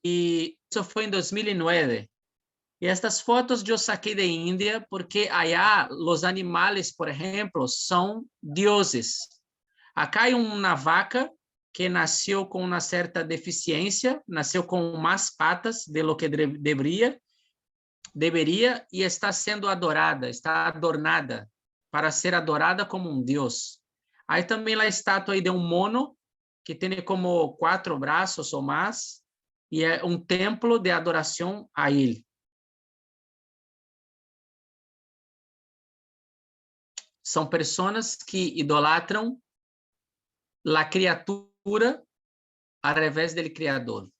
e isso foi em 2009. E estas fotos eu saquei da Índia porque allá os animais, por exemplo, são deuses. Acá há uma vaca que nasceu com uma certa deficiência, nasceu com mais patas de lo que deveria, e está sendo adorada, está adornada para ser adorada como um Deus. Aí também a estátua aí de um mono que tem como 4 braços ou mais, e é um templo de adoração a ele. São pessoas que idolatram a criatura ao invés do Criador.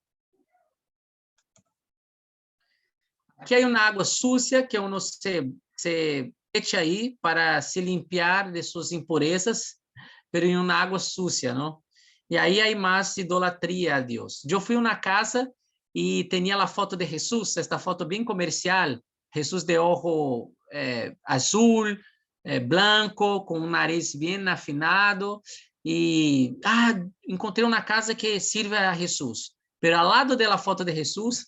Aqui há uma água sucia que uno se echa aí para se limpiar de suas impurezas, pero em uma água sucia, não? E aí há mais idolatria a Deus. Eu fui a uma casa e tinha a foto de Jesus, esta foto bem comercial, Jesus de ojo azul, branco, com um nariz bem afinado, e encontrei uma casa que sirve a Jesus. Pero ao lado da foto de Jesus,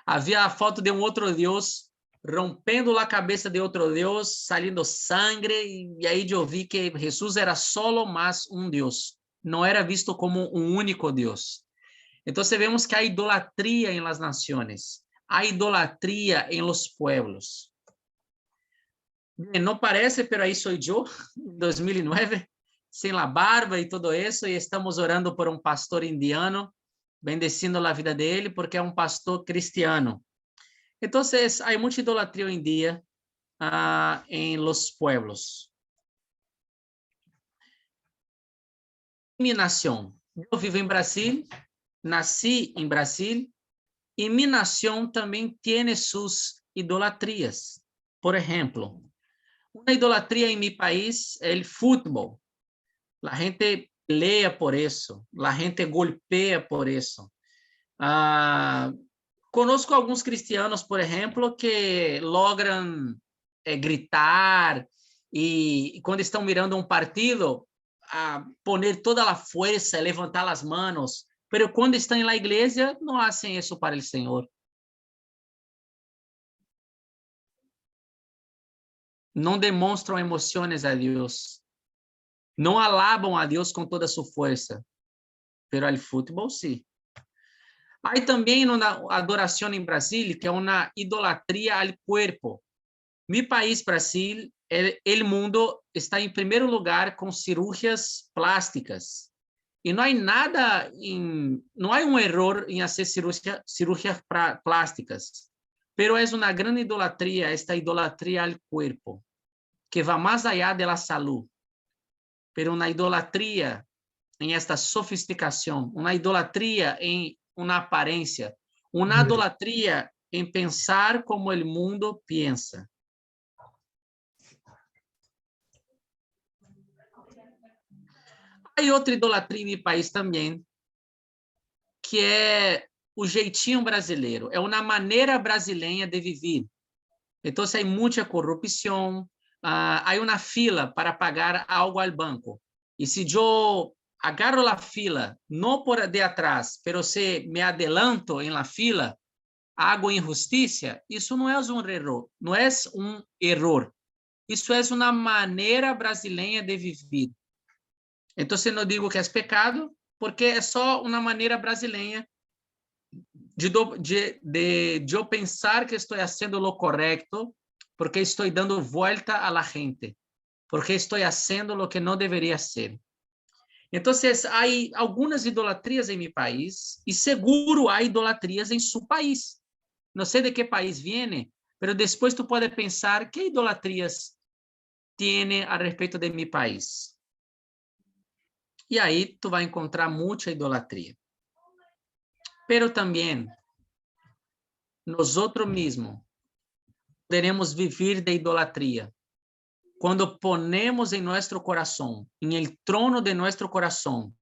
havia a foto de um outro Deus, rompendo a cabeça de outro Deus, saindo sangue, e aí eu vi que Jesus era solo mais um Deus, não era visto como um único Deus. Então, vemos que há idolatria em las naciones, há idolatria em los pueblos. Não parece, pero aí sou eu, em 2009, sem la barba e tudo isso, e estamos orando por um pastor indiano, bendecindo a vida dele, porque é um pastor cristiano. Então, há muita idolatria hoje em dia em los pueblos. Minha nação. Eu vivo em Brasil, nasci em Brasil, e minha nação também tem suas idolatrias. Por exemplo, uma idolatria em meu país é o futebol. A gente pelea por isso, a gente golpea por isso. Conosco alguns cristianos, por exemplo, que logram gritar e quando estão mirando um partido, poner toda a força, levantar as mãos, mas quando estão na igreja, não fazem isso para o Senhor. Não demonstram emoções a Deus. Não alabam a Deus com toda a sua força. Pero al futebol, sim. Há também uma adoração em Brasil, que é uma idolatria ao corpo. Mi país, Brasil, o mundo está em primeiro lugar com cirurgias plásticas. E não há nada, não há um erro em fazer cirurgias plásticas. Pero é uma grande idolatria, esta idolatria ao corpo, que vai mais allá da saúde. Pero uma idolatria em esta sofisticação, uma idolatria em uma aparência, uma idolatria em pensar como o mundo pensa. Há outra idolatria em meu país também, que é o jeitinho brasileiro, é uma maneira brasileira de viver. Então, há muita corrupção, há uma fila para pagar algo ao banco. E se eu agarro a fila, não por de atrás, pero se me adelanto em la fila, hago injustiça, isso não é um erro, não é um erro. Isso é uma maneira brasileira de viver. Então, não digo que é pecado, porque é só uma maneira brasileira de eu pensar que estou fazendo o correto, porque estou dando volta a la gente, porque estou fazendo o que não deveria ser. Entonces, hay algunas idolatrías en mi país y seguro hay idolatrías en su país. No sé de qué país viene, pero después tú puedes pensar qué idolatrías tiene a respecto de mi país. Y ahí tú vas a encontrar mucha idolatría. Pero también nosotros mismos podemos vivir de idolatría cuando ponemos en nuestro corazón, en el trono de nuestro corazón,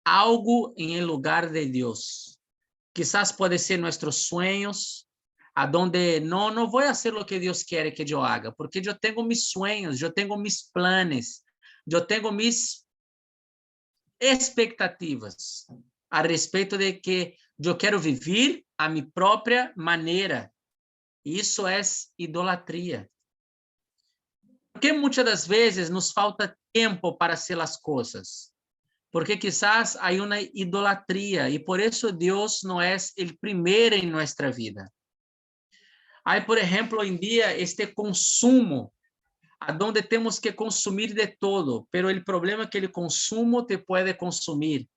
algo en el lugar de Dios. Quizás puede ser nuestros sueños, a donde no voy a hacer lo que Dios quiere que yo haga, porque yo tengo mis sueños, yo tengo mis planes, yo tengo mis expectativas a respeito de que eu quero viver a minha própria maneira. Isso é idolatria. Porque muitas das vezes nos falta tempo para hacer as coisas. Porque quizás há uma idolatria e por isso Deus não é o primeiro em nossa vida. Há, por exemplo, hoje em dia este consumo, aonde temos que consumir de todo, pero o problema é que o consumo te pode consumir.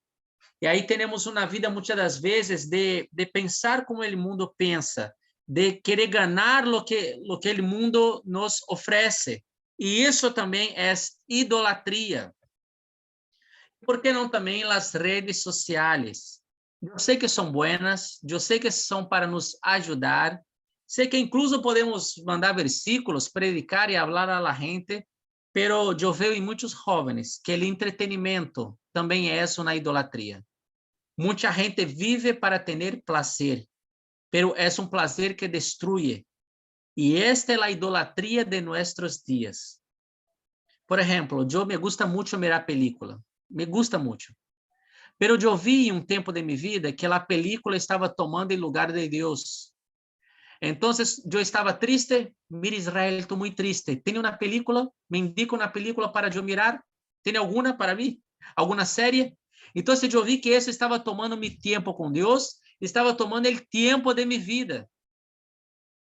E aí temos uma vida, muitas das vezes, de pensar como o mundo pensa, de querer ganhar lo que o mundo nos oferece. E isso também é idolatria. Por que não também as redes sociais? Eu sei que são buenas, eu sei que são para nos ajudar, sei que incluso podemos mandar versículos, predicar e falar a la gente, pero eu vejo em muitos jovens que o entretenimento também é uma idolatria. Muita gente vive para ter prazer, pero é um prazer que destrui. E esta é a idolatria de nossos dias. Por exemplo, eu me gusta muito mirar película, me gusta muito. Pero eu vi em tempo de minha vida que a película estava tomando o lugar de Deus. Então, eu estava triste, mira Israel, estou muito triste. Tem uma película? Me indica uma película para eu mirar? Tem alguma para mim? Alguma série? Então, eu vi que isso estava tomando meu tempo com Deus, estava tomando o tempo de minha vida.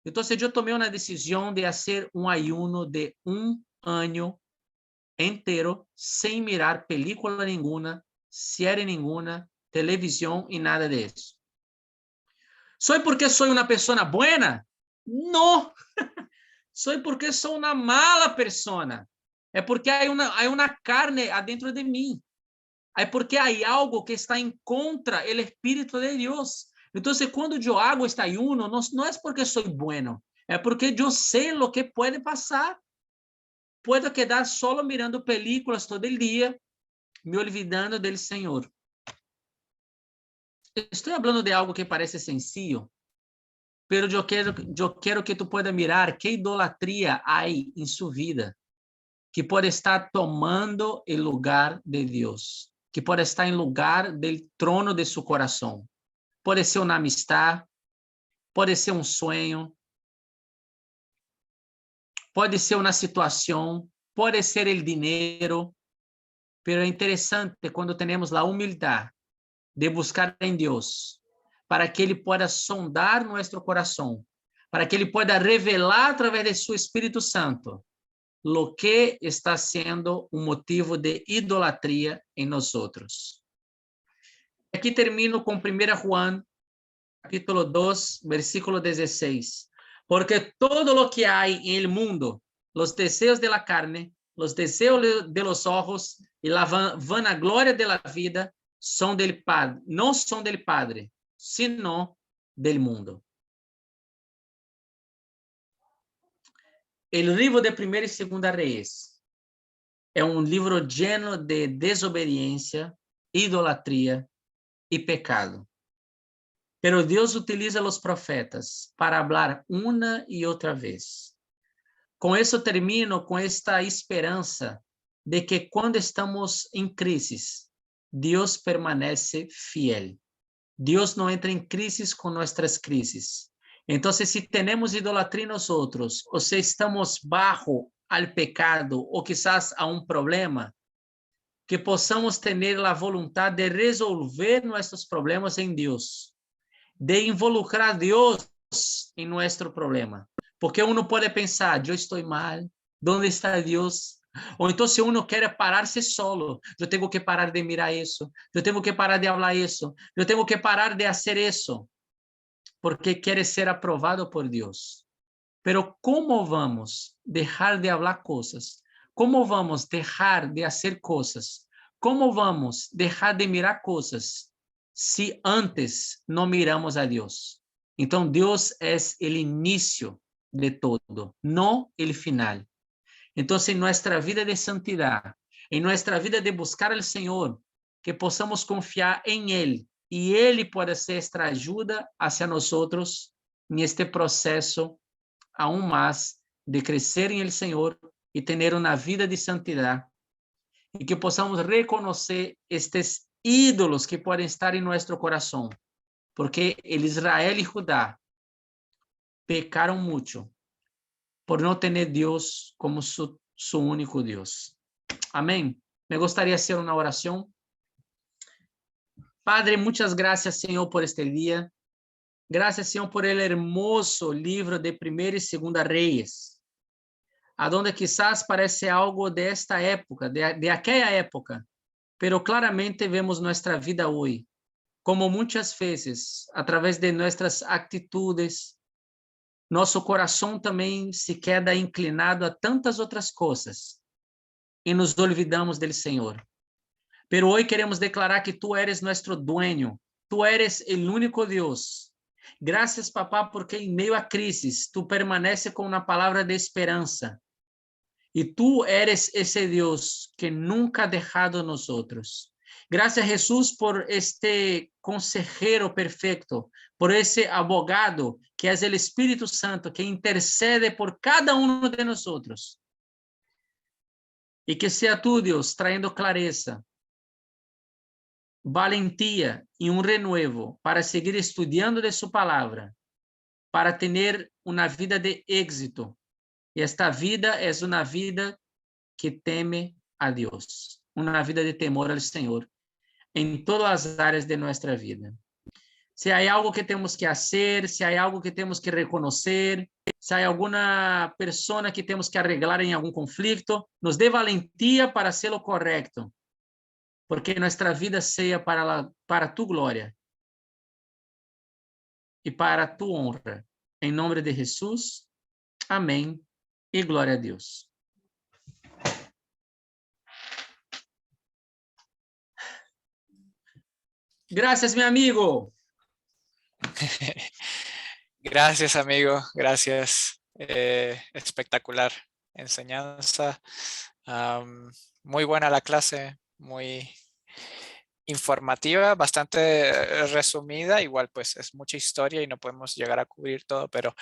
Então, eu tomei uma decisão de fazer ayuno de 1 ano inteiro, sem mirar película nenhuma, série nenhuma, televisão e nada disso. Soy porque soy una persona buena? No. Soy porque soy una mala persona. É porque há uma carne adentro de mim. É porque há algo que está em contra o Espírito de Deus. Então, quando eu hago este ayuno, não é porque sou bueno, é porque eu sei o que pode passar. Puedo quedar solo mirando películas todo el dia, me olvidando del Senhor. Estou falando de algo que parece sencillo, pero eu quero que tu pueda mirar que idolatria há em sua vida, que pode estar tomando o lugar de Deus, que pode estar em lugar do trono de seu coração. Pode ser uma amistad, pode ser um sonho, pode ser uma situação, pode ser o dinheiro, pero é interessante quando temos a humildade de buscar em Deus, para que Ele pueda sondar nosso coração, para que Ele pueda revelar através de seu Espírito Santo lo que está sendo um motivo de idolatria em nós outros. Aqui termino com 1 Juan, capítulo 2, versículo 16. Porque todo lo que há em el mundo, los deseos de la carne, los deseos de los ojos y la vanagloria de la vida, son del Padre, não são del Padre, sino del mundo. O livro de 1 e 2 Reis é um livro lleno de desobediência, idolatria e pecado. Pero Deus utiliza os profetas para falar uma e outra vez. Com isso termino com esta esperança de que quando estamos em crise, Deus permanece fiel. Deus não entra em crises com nossas crises. Então, se temos idolatria nós outros, ou se estamos bajo al pecado, ou quizás a um problema, que possamos ter a vontade de resolver nossos problemas em Deus, de involucrar Deus em nosso problema. Porque uno pode pensar, eu estou mal, onde está Deus? Ou então, se uno quer parar-se solo, eu tenho que parar de mirar isso, eu tenho que parar de falar isso, eu tenho que parar de fazer isso, porque quer ser aprovado por Deus. Pero como vamos deixar de falar coisas? Como vamos deixar de fazer coisas? Como vamos deixar de mirar coisas se antes não miramos a Deus? Então, Deus é o início de todo, não o final. Então, em nossa vida de santidade, em nossa vida de buscar ao Senhor, que possamos confiar em Ele e Ele pode ser esta ajuda hacia nós neste processo aún mais de crescer em el Senhor e ter uma vida de santidade e que possamos reconhecer estes ídolos que podem estar em nosso coração, porque el Israel e Judá pecaram muito por não ter Deus como su único Deus. Amém? Me gostaria de hacer uma oração. Padre, muitas graças, Senhor, por este dia. Graças, Senhor, por el hermoso livro de 1ª e 2ª Reis, aonde quizás parece algo desta época, de aquela época, pero claramente vemos nossa vida hoje, como muitas vezes, através de nossas atitudes, nosso coração também se queda inclinado a tantas outras coisas e nos olvidamos do Senhor. Pero hoje queremos declarar que Tu eres nosso dueño, Tu eres o único Deus. Graças, papá, porque em meio a crises, Tu permanece com uma palavra de esperança. E Tu eres esse Deus que nunca ha dejado a nosotros. Graças, Jesus, por este consejero perfeito, por esse abogado que é o Espírito Santo, que intercede por cada um de nós. E que seja Tu, Deus, traindo clareza, valentia e renuevo para seguir estudando de Sua palavra, para ter uma vida de éxito. E esta vida é uma vida que teme a Deus, uma vida de temor ao Senhor, em todas as áreas de nossa vida. Se há algo que temos que fazer, se há algo que temos que reconhecer, se há alguma pessoa que temos que arreglar em algum conflito, nos dê valentia para ser o correto, porque nossa vida seja para Tu glória e para Tu honra. Em nome de Jesus, amém e glória a Deus. Gracias, mi amigo. Gracias, amigo. Gracias. Espectacular enseñanza. Muy buena la clase, muy informativa, bastante resumida. Igual pues es mucha historia y no podemos llegar a cubrir todo, pero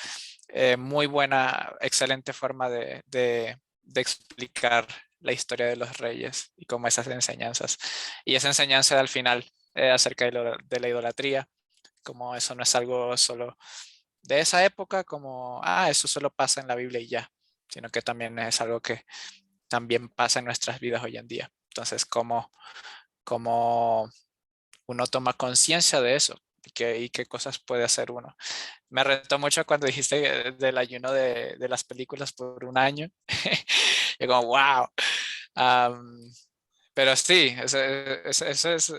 muy buena, excelente forma de explicar la historia de los reyes y cómo esas enseñanzas. Y esa enseñanza al final acerca de la idolatría, como eso no es algo solo de esa época, como, eso solo pasa en la Biblia y ya, sino que también es algo que también pasa en nuestras vidas hoy en día. Entonces, como uno toma conciencia de eso y qué cosas puede hacer uno. Me retó mucho cuando dijiste del ayuno de las películas por un año. Yo como, wow. Pero sí, eso es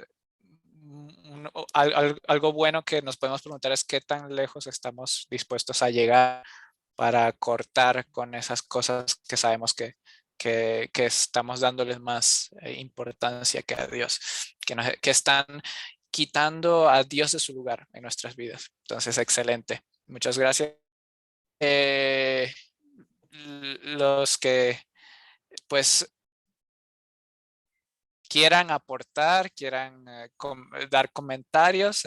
algo bueno que nos podemos preguntar, es qué tan lejos estamos dispuestos a llegar para cortar con esas cosas que sabemos que estamos dándoles más importancia que a Dios, que están quitando a Dios de su lugar en nuestras vidas. Entonces, excelente. Muchas gracias. Los que pues quieran aportar, quieran dar comentarios,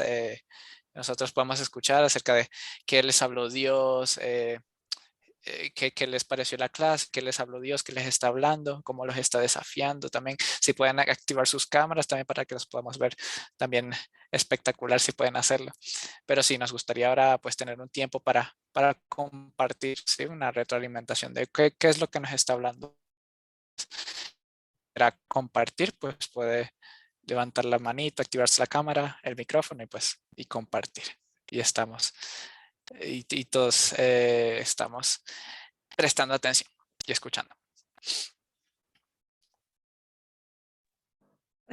nosotros podemos escuchar acerca de qué les habló Dios, qué les pareció la clase, qué les habló Dios, qué les está hablando, cómo los está desafiando también. Si pueden activar sus cámaras también para que los podamos ver, también espectacular si pueden hacerlo. Pero sí, nos gustaría ahora pues tener un tiempo para compartir, ¿sí? Una retroalimentación de qué es lo que nos está hablando. Para compartir, pues puede levantar la manito, activarse la cámara, el micrófono y compartir. Y estamos. Y todos estamos prestando atención y escuchando.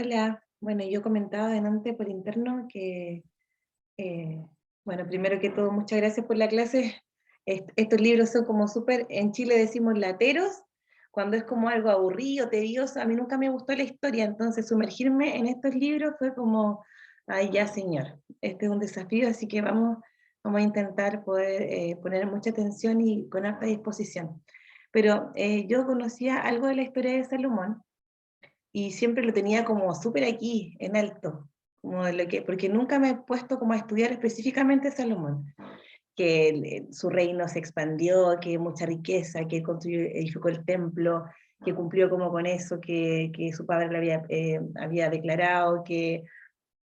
Hola, bueno, yo comentaba adelante por interno que, bueno, primero que todo, muchas gracias por la clase. Estos libros son como súper, en Chile decimos lateros, cuando es como algo aburrido, tedioso. A mí nunca me gustó la historia, entonces sumergirme en estos libros fue como, ay ya señor, este es un desafío, así que vamos a intentar poder poner mucha atención y con alta disposición. Pero yo conocía algo de la historia de Salomón, y siempre lo tenía como súper aquí, en alto, como de lo que, porque nunca me he puesto como a estudiar específicamente Salomón, que su reino se expandió, que mucha riqueza, que construyó, edificó el templo, que cumplió como con eso que su padre le había declarado, que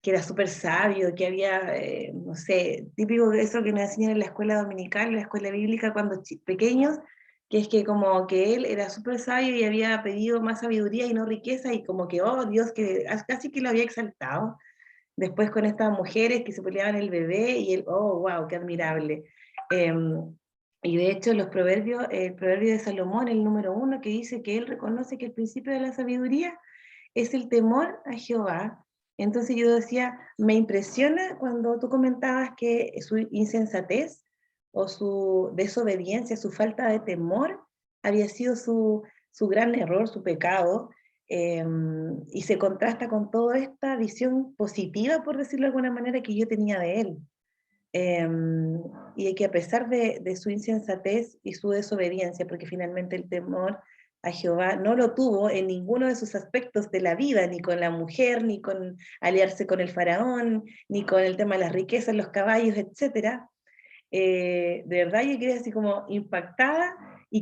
era súper sabio, que había, no sé, típico de eso que nos enseñan en la escuela dominical, en la escuela bíblica cuando pequeños, que es que como que él era súper sabio y había pedido más sabiduría y no riqueza, y como que, oh Dios, que casi que lo había exaltado. Después con estas mujeres que se peleaban el bebé, y él, oh, wow, qué admirable. Y de hecho los proverbios, el proverbio de Salomón, el número 1, que dice que él reconoce que el principio de la sabiduría es el temor a Jehová. Entonces yo decía, me impresiona cuando tú comentabas que su insensatez o su desobediencia, su falta de temor, había sido su gran error, su pecado, y se contrasta con toda esta visión positiva, por decirlo de alguna manera, que yo tenía de él. Eh, y de que a pesar de su insensatez y su desobediencia, porque finalmente el temor a Jehová no lo tuvo en ninguno de sus aspectos de la vida, ni con la mujer, ni con aliarse con el faraón, ni con el tema de las riquezas, los caballos, etcétera. De verdad yo quedé así como impactada,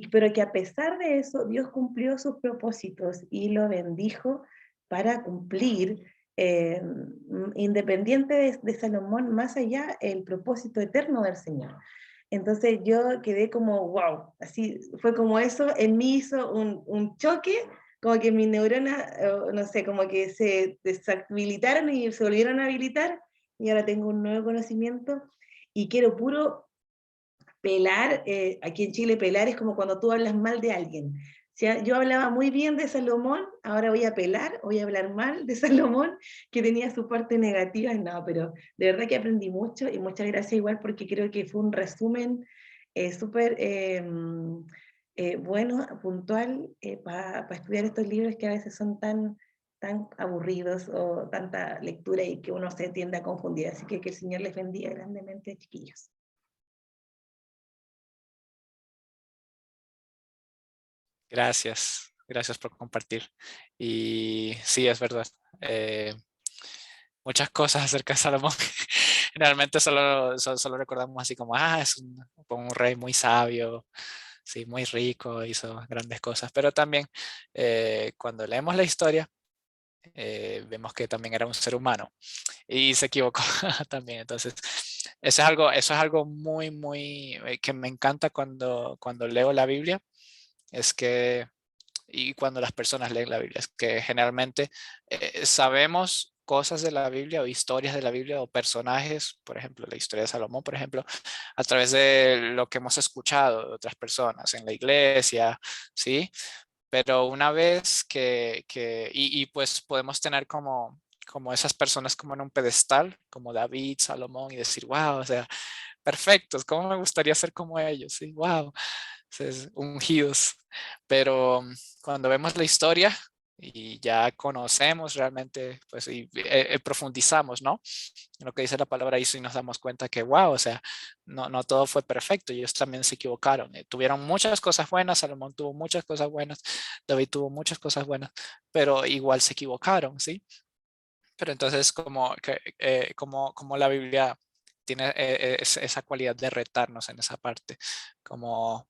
pero que a pesar de eso Dios cumplió sus propósitos y lo bendijo para cumplir, eh, independiente de Salomón, más allá el propósito eterno del Señor. Entonces yo quedé como, wow, así fue como eso, en mí hizo un choque, como que mis neuronas, no sé, como que se deshabilitaron y se volvieron a habilitar, y ahora tengo un nuevo conocimiento y quiero puro pelar. Aquí en Chile pelar es como cuando tú hablas mal de alguien. O sea, yo hablaba muy bien de Salomón, ahora voy a pelar, voy a hablar mal de Salomón, que tenía su parte negativa. No, pero de verdad que aprendí mucho, y muchas gracias igual, porque creo que fue un resumen súper bueno, puntual, para estudiar estos libros que a veces son tan aburridos, o tanta lectura, y que uno se tiende a confundir. Así que el Señor les bendiga grandemente, chiquillos. Gracias, gracias por compartir. Y sí, es verdad. Muchas cosas acerca de Salomón. Realmente solo recordamos así como, es un rey muy sabio, sí, muy rico, hizo grandes cosas. Pero también cuando leemos la historia, vemos que también era un ser humano y se equivocó también. Entonces, eso es algo muy, que me encanta cuando leo la Biblia, es que, y cuando las personas leen la Biblia, es que generalmente sabemos cosas de la Biblia o historias de la Biblia o personajes, por ejemplo, la historia de Salomón, por ejemplo, a través de lo que hemos escuchado de otras personas en la iglesia, ¿sí? Pero una vez y pues podemos tener como esas personas como en un pedestal, como David, Salomón, y decir, wow, o sea, perfectos, ¿cómo me gustaría ser como ellos? Sí, wow, ungidos. Pero cuando vemos la historia y ya conocemos realmente, pues y profundizamos, ¿no? En lo que dice la palabra, y sí nos damos cuenta que, wow, o sea, no todo fue perfecto, ellos también se equivocaron. Tuvieron muchas cosas buenas, Salomón tuvo muchas cosas buenas, David tuvo muchas cosas buenas, pero igual se equivocaron, ¿sí? Pero entonces como la Biblia tiene esa cualidad de retarnos en esa parte, como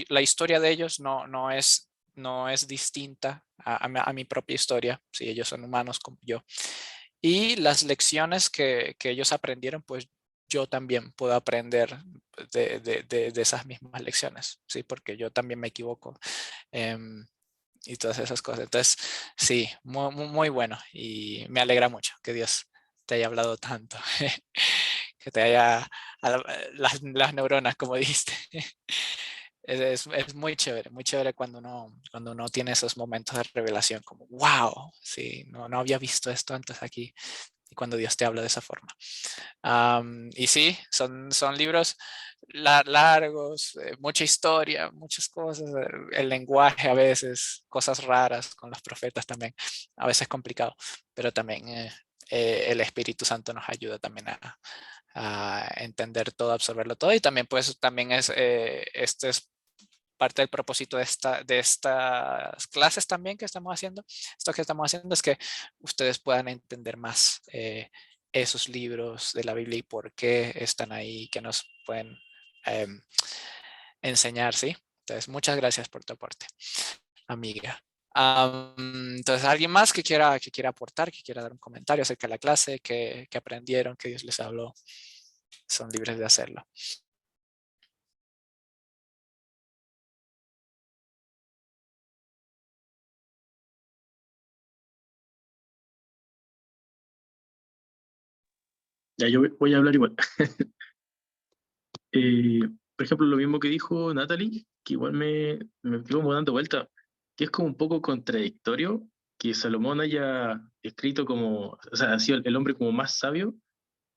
la historia de ellos no es distinta a mi propia historia, si ellos son humanos como yo. Y las lecciones que ellos aprendieron, pues yo también puedo aprender de esas mismas lecciones, ¿sí? Porque yo también me equivoco. Y todas esas cosas. Entonces, sí, muy bueno, y me alegra mucho que Dios te haya hablado tanto, que te haya las neuronas, como dijiste. es muy chévere cuando uno tiene esos momentos de revelación, como, wow, sí, no había visto esto antes aquí, y cuando Dios te habla de esa forma. Y sí, son libros largos, mucha historia, muchas cosas, el lenguaje a veces, cosas raras con los profetas también, a veces complicado, pero también el Espíritu Santo nos ayuda también a entender todo, absorberlo todo, y también pues también este es parte del propósito de estas clases también que estamos haciendo. Esto que estamos haciendo es que ustedes puedan entender más esos libros de la Biblia y por qué están ahí, que nos pueden enseñar, ¿sí? Entonces, muchas gracias por tu aporte, amiga. Entonces, ¿alguien más que quiera aportar, que quiera dar un comentario acerca de la clase, que aprendieron, que Dios les habló? Son libres de hacerlo. Ya, yo voy a hablar igual. Eh, por ejemplo, lo mismo que dijo Natalie, que igual me quedó como dando vuelta, que es como un poco contradictorio que Salomón haya escrito como, o sea, ha sido el hombre como más sabio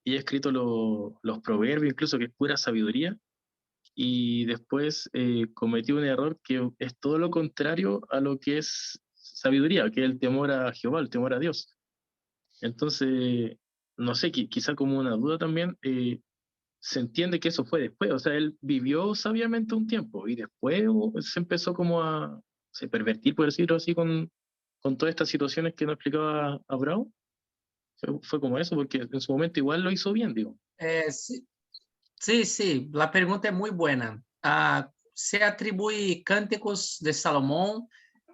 y haya escrito los proverbios, incluso que es pura sabiduría, y después cometió un error que es todo lo contrario a lo que es sabiduría, que es el temor a Jehová, el temor a Dios. Entonces, no sé, quizá como una duda también, se entiende que eso fue después, o sea, él vivió sabiamente un tiempo y después se empezó como a se pervertir, por decirlo así, con todas estas situaciones que nos explicaba Abraham. Fue como eso, porque en su momento igual lo hizo bien, digo. Sí, sí, sí, la pregunta es muy buena. Se atribuye Cânticos de Salomón,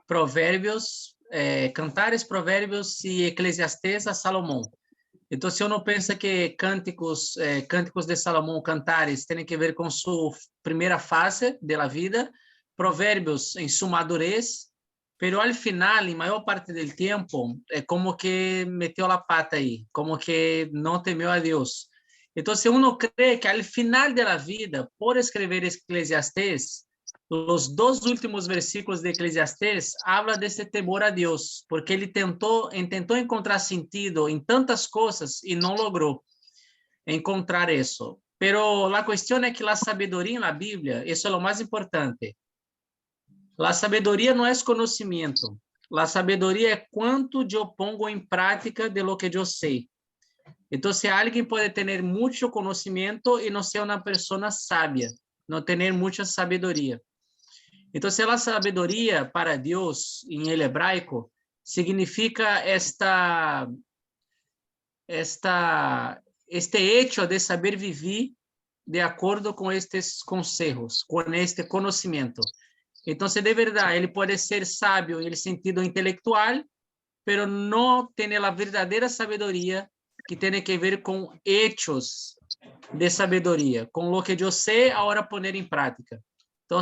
Provérbios, Cantares, Provérbios e Eclesiastés a Salomão. Então, se uno pensa que Cânticos de Salomão, Cantares, tem que ver com sua primeira fase da vida, Provérbios em sua madurez, pero al final, em maior parte do tempo, é como que meteu a pata aí, como que não temeu a Deus. Então, se uno crê que al final da vida, por escrever Eclesiastés, os dois últimos versículos de Eclesiastés habla desse temor a Deus, porque ele tentou encontrar sentido em tantas coisas e não logrou encontrar isso. Pero a questão é que a sabedoria na Bíblia, isso é o mais importante. A sabedoria não é conhecimento. A sabedoria é quanto eu pongo em prática de lo que eu sei. Então, se alguém pode ter muito conhecimento e não ser uma pessoa sábia, não ter muita sabedoria. Então, a sabedoria para Deus, em hebraico, significa este hecho de saber viver de acordo com estes conselhos, com este conhecimento. Então, de verdade, ele pode ser sábio em sentido intelectual, pero não tem a verdadeira sabedoria que tem que ver com hechos de sabedoria, com o que eu sei, agora poner em prática. Então,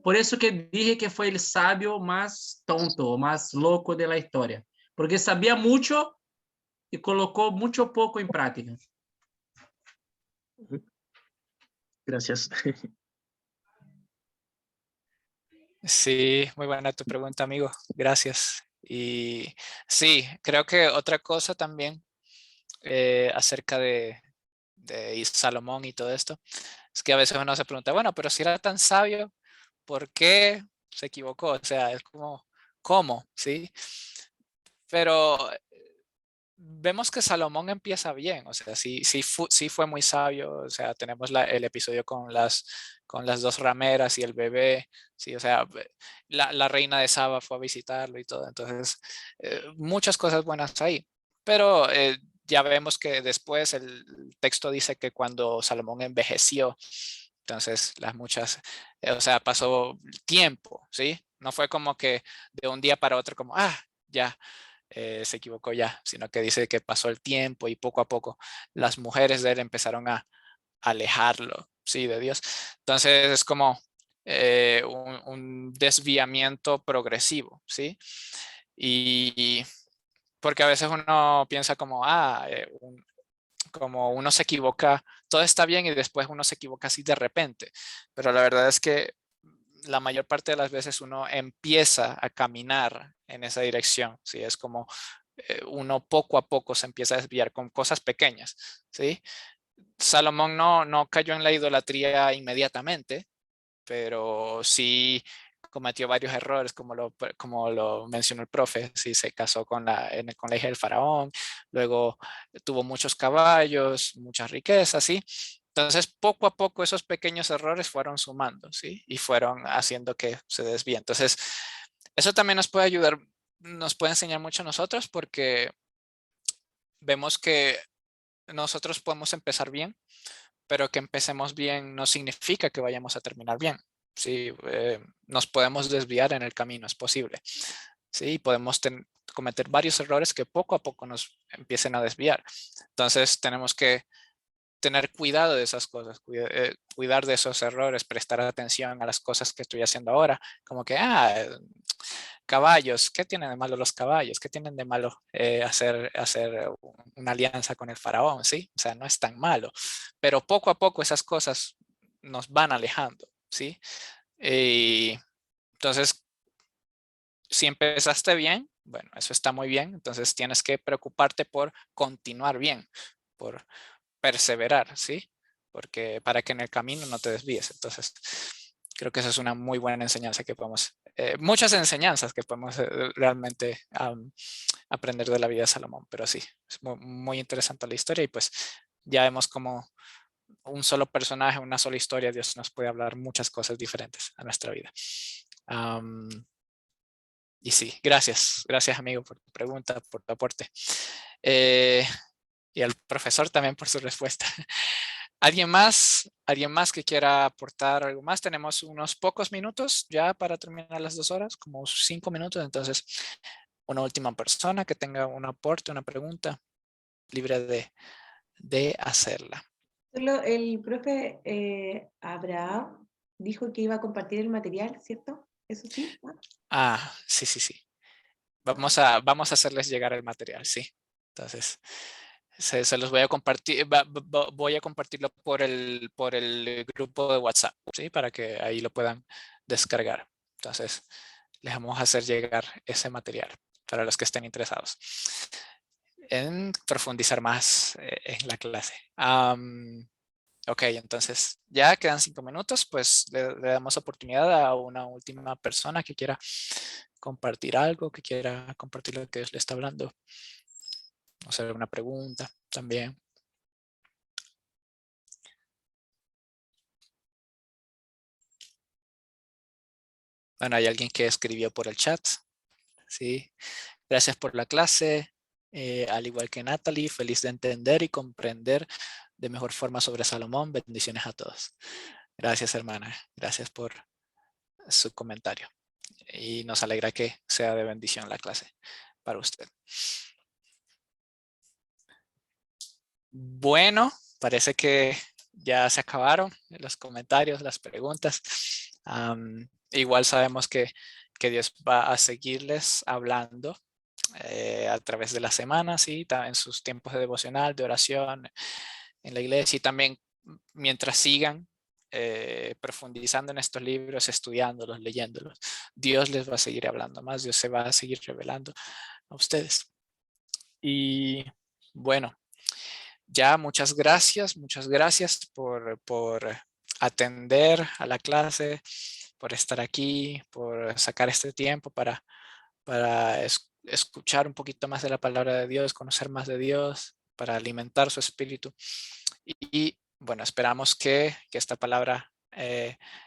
por isso que dije que foi o sábio mais tonto, mais louco da história, porque sabia muito e colocou muito pouco em prática. Gracias. Sí, muy buena tu pregunta, amigo. Gracias. Y sí, creo que otra cosa también acerca de Salomón y todo esto, es que a veces uno se pregunta, bueno, pero si era tan sabio, ¿por qué se equivocó? O sea, es como, ¿cómo? ¿Sí? Pero vemos que Salomón empieza bien, o sea, sí fue muy sabio, o sea, tenemos el episodio con las dos rameras y el bebé, sí, o sea, la reina de Saba fue a visitarlo y todo, entonces, muchas cosas buenas ahí, pero ya vemos que después el texto dice que cuando Salomón envejeció, entonces o sea, pasó tiempo, ¿sí? No fue como que de un día para otro como, ya. Se equivocó ya, sino que dice que pasó el tiempo y poco a poco las mujeres de él empezaron a alejarlo, sí, de Dios. Entonces es como un desviamiento progresivo, ¿sí? Y porque a veces uno piensa como, como uno se equivoca, todo está bien y después uno se equivoca así de repente, pero la verdad es que la mayor parte de las veces uno empieza a caminar en esa dirección, ¿sí? Es como uno poco a poco se empieza a desviar con cosas pequeñas, ¿sí? Salomón no cayó en la idolatría inmediatamente, pero sí cometió varios errores, como lo mencionó el profe. Sí, se casó con con la hija del faraón, luego tuvo muchos caballos, muchas riquezas, ¿sí? Entonces, poco a poco esos pequeños errores fueron sumando, ¿sí? Y fueron haciendo que se desvíe. Entonces, eso también nos puede ayudar, nos puede enseñar mucho a nosotros, porque vemos que nosotros podemos empezar bien, pero que empecemos bien no significa que vayamos a terminar bien. Sí, nos podemos desviar en el camino, es posible. Sí, podemos cometer varios errores que poco a poco nos empiecen a desviar. Entonces tenemos que tener cuidado de esas cosas, cuidar de esos errores, prestar atención a las cosas que estoy haciendo ahora, como que, caballos, ¿qué tienen de malo los caballos? ¿Qué tienen de malo hacer una alianza con el faraón? ¿Sí? O sea, no es tan malo, pero poco a poco esas cosas nos van alejando, ¿sí? Y entonces, si empezaste bien, bueno, eso está muy bien, entonces tienes que preocuparte por continuar bien, por perseverar, ¿sí? Porque para que en el camino no te desvíes. Entonces, creo que esa es una muy buena enseñanza que podemos, muchas enseñanzas que podemos realmente aprender de la vida de Salomón, pero sí, es muy interesante la historia y pues ya vemos como un solo personaje, una sola historia, Dios nos puede hablar muchas cosas diferentes a nuestra vida. Y sí, gracias amigo por tu pregunta, por tu aporte. Y al profesor también por su respuesta. ¿Alguien más? ¿Alguien más que quiera aportar algo más? Tenemos unos pocos minutos ya para terminar las 2 horas, como 5 minutos. Entonces, una última persona que tenga un aporte, una pregunta, libre de hacerla. Solo el profe Abraham dijo que iba a compartir el material, ¿cierto? ¿Eso sí? Sí. Vamos a hacerles llegar el material, sí. Entonces, se los voy a compartir, voy a compartirlo por el grupo de WhatsApp, ¿sí? Para que ahí lo puedan descargar. Entonces, les vamos a hacer llegar ese material para los que estén interesados en profundizar más en la clase. Ok, entonces ya quedan 5 minutos, pues le damos oportunidad a una última persona que quiera compartir algo, que quiera compartir lo que Dios le está hablando. Hacer una pregunta también. Bueno, hay alguien que escribió por el chat. Sí. Gracias por la clase. Al igual que Natalie, feliz de entender y comprender de mejor forma sobre Salomón. Bendiciones a todos. Gracias, hermana. Gracias por su comentario. Y nos alegra que sea de bendición la clase para usted. Bueno, parece que ya se acabaron los comentarios, las preguntas. Igual sabemos que Dios va a seguirles hablando a través de la semana, ¿sí? En sus tiempos de devocional, de oración en la iglesia y también mientras sigan profundizando en estos libros, estudiándolos, leyéndolos. Dios les va a seguir hablando más, Dios se va a seguir revelando a ustedes. Y bueno, ya muchas gracias por atender a la clase, por estar aquí, por sacar este tiempo para escuchar un poquito más de la palabra de Dios, conocer más de Dios, para alimentar su espíritu. Y bueno, esperamos que esta palabra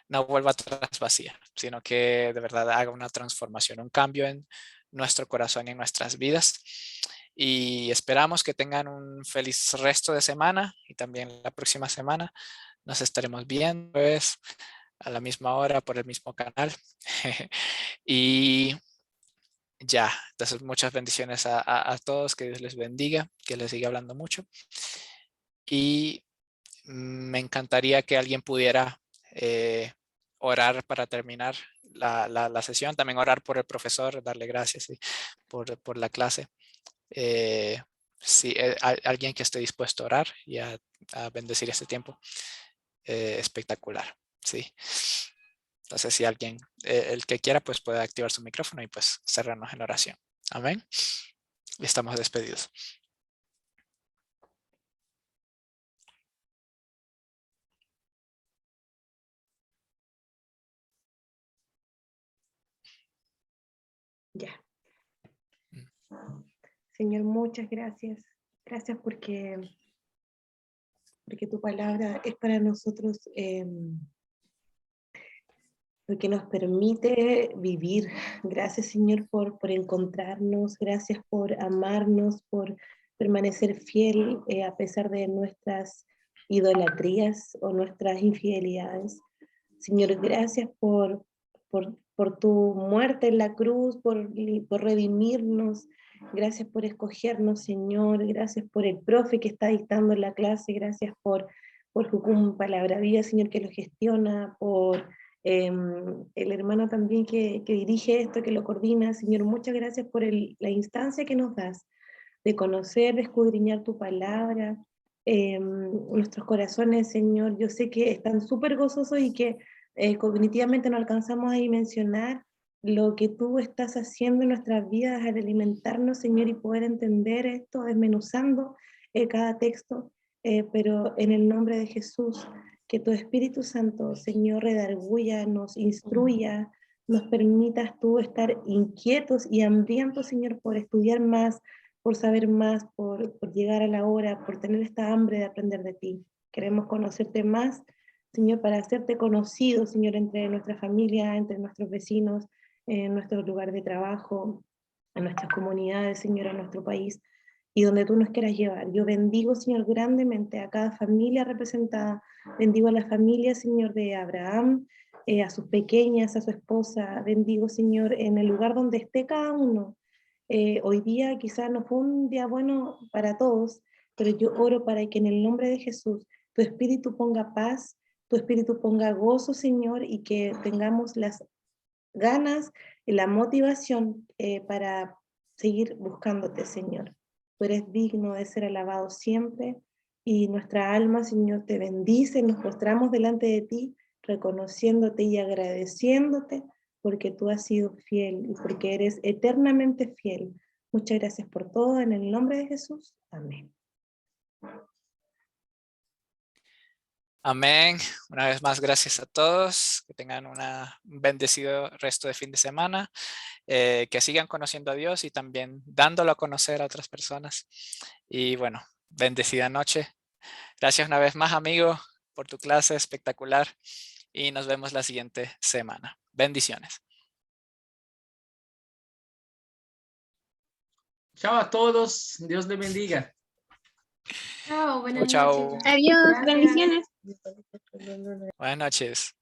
no vuelva atrás vacía, sino que de verdad haga una transformación, un cambio en nuestro corazón y en nuestras vidas. Y esperamos que tengan un feliz resto de semana y también la próxima semana nos estaremos viendo pues, a la misma hora por el mismo canal. Y ya, entonces muchas bendiciones a todos, que Dios les bendiga, que les siga hablando mucho. Y me encantaría que alguien pudiera orar para terminar la sesión, también orar por el profesor, darle gracias por la clase. Si alguien que esté dispuesto a orar y a bendecir este tiempo, espectacular, ¿sí? Entonces, si alguien, el que quiera, pues puede activar su micrófono y pues cerrarnos en oración. Amén. Y estamos despedidos. Ya. Señor, muchas gracias. Gracias porque tu palabra es para nosotros, porque nos permite vivir. Gracias, Señor, por encontrarnos. Gracias por amarnos, por permanecer fiel a pesar de nuestras idolatrías o nuestras infidelidades. Señor, gracias por tu muerte en la cruz, por redimirnos. Gracias por escogernos, Señor. Gracias por el profe que está dictando la clase. Gracias por Jucum Palabra Vida, Señor, que lo gestiona, por el hermano también que dirige esto, que lo coordina. Señor, muchas gracias por la instancia que nos das de conocer, de escudriñar tu palabra. Nuestros corazones, Señor, yo sé que están súper gozosos y que cognitivamente no alcanzamos a dimensionar lo que tú estás haciendo en nuestras vidas al alimentarnos, Señor, y poder entender esto, desmenuzando cada texto, pero en el nombre de Jesús, que tu Espíritu Santo, Señor, redarguya, nos instruya, nos permitas tú estar inquietos y hambrientos, Señor, por estudiar más, por saber más, por llegar a la hora, por tener esta hambre de aprender de ti. Queremos conocerte más, Señor, para hacerte conocido, Señor, entre nuestra familia, entre nuestros vecinos, en nuestro lugar de trabajo, en nuestras comunidades, Señor, en nuestro país, y donde tú nos quieras llevar. Yo bendigo, Señor, grandemente a cada familia representada. Bendigo a la familia, Señor, de Abraham, a sus pequeñas, a su esposa. Bendigo, Señor, en el lugar donde esté cada uno. Hoy día quizás no fue un día bueno para todos, pero yo oro para que en el nombre de Jesús tu espíritu ponga paz, tu espíritu ponga gozo, Señor, y que tengamos las ganas y la motivación para seguir buscándote, Señor. Tú eres digno de ser alabado siempre y nuestra alma, Señor, te bendice. Nos postramos delante de ti, reconociéndote y agradeciéndote porque tú has sido fiel y porque eres eternamente fiel. Muchas gracias por todo. En el nombre de Jesús. Amén. Amén. Una vez más, gracias a todos. Que tengan un bendecido resto de fin de semana. Que sigan conociendo a Dios y también dándolo a conocer a otras personas. Y bueno, bendecida noche. Gracias una vez más, amigo, por tu clase espectacular. Y nos vemos la siguiente semana. Bendiciones. Chao a todos. Dios les bendiga. Chao, buenas Chao. noches. Adiós, Gracias. bendiciones. Buenas noches.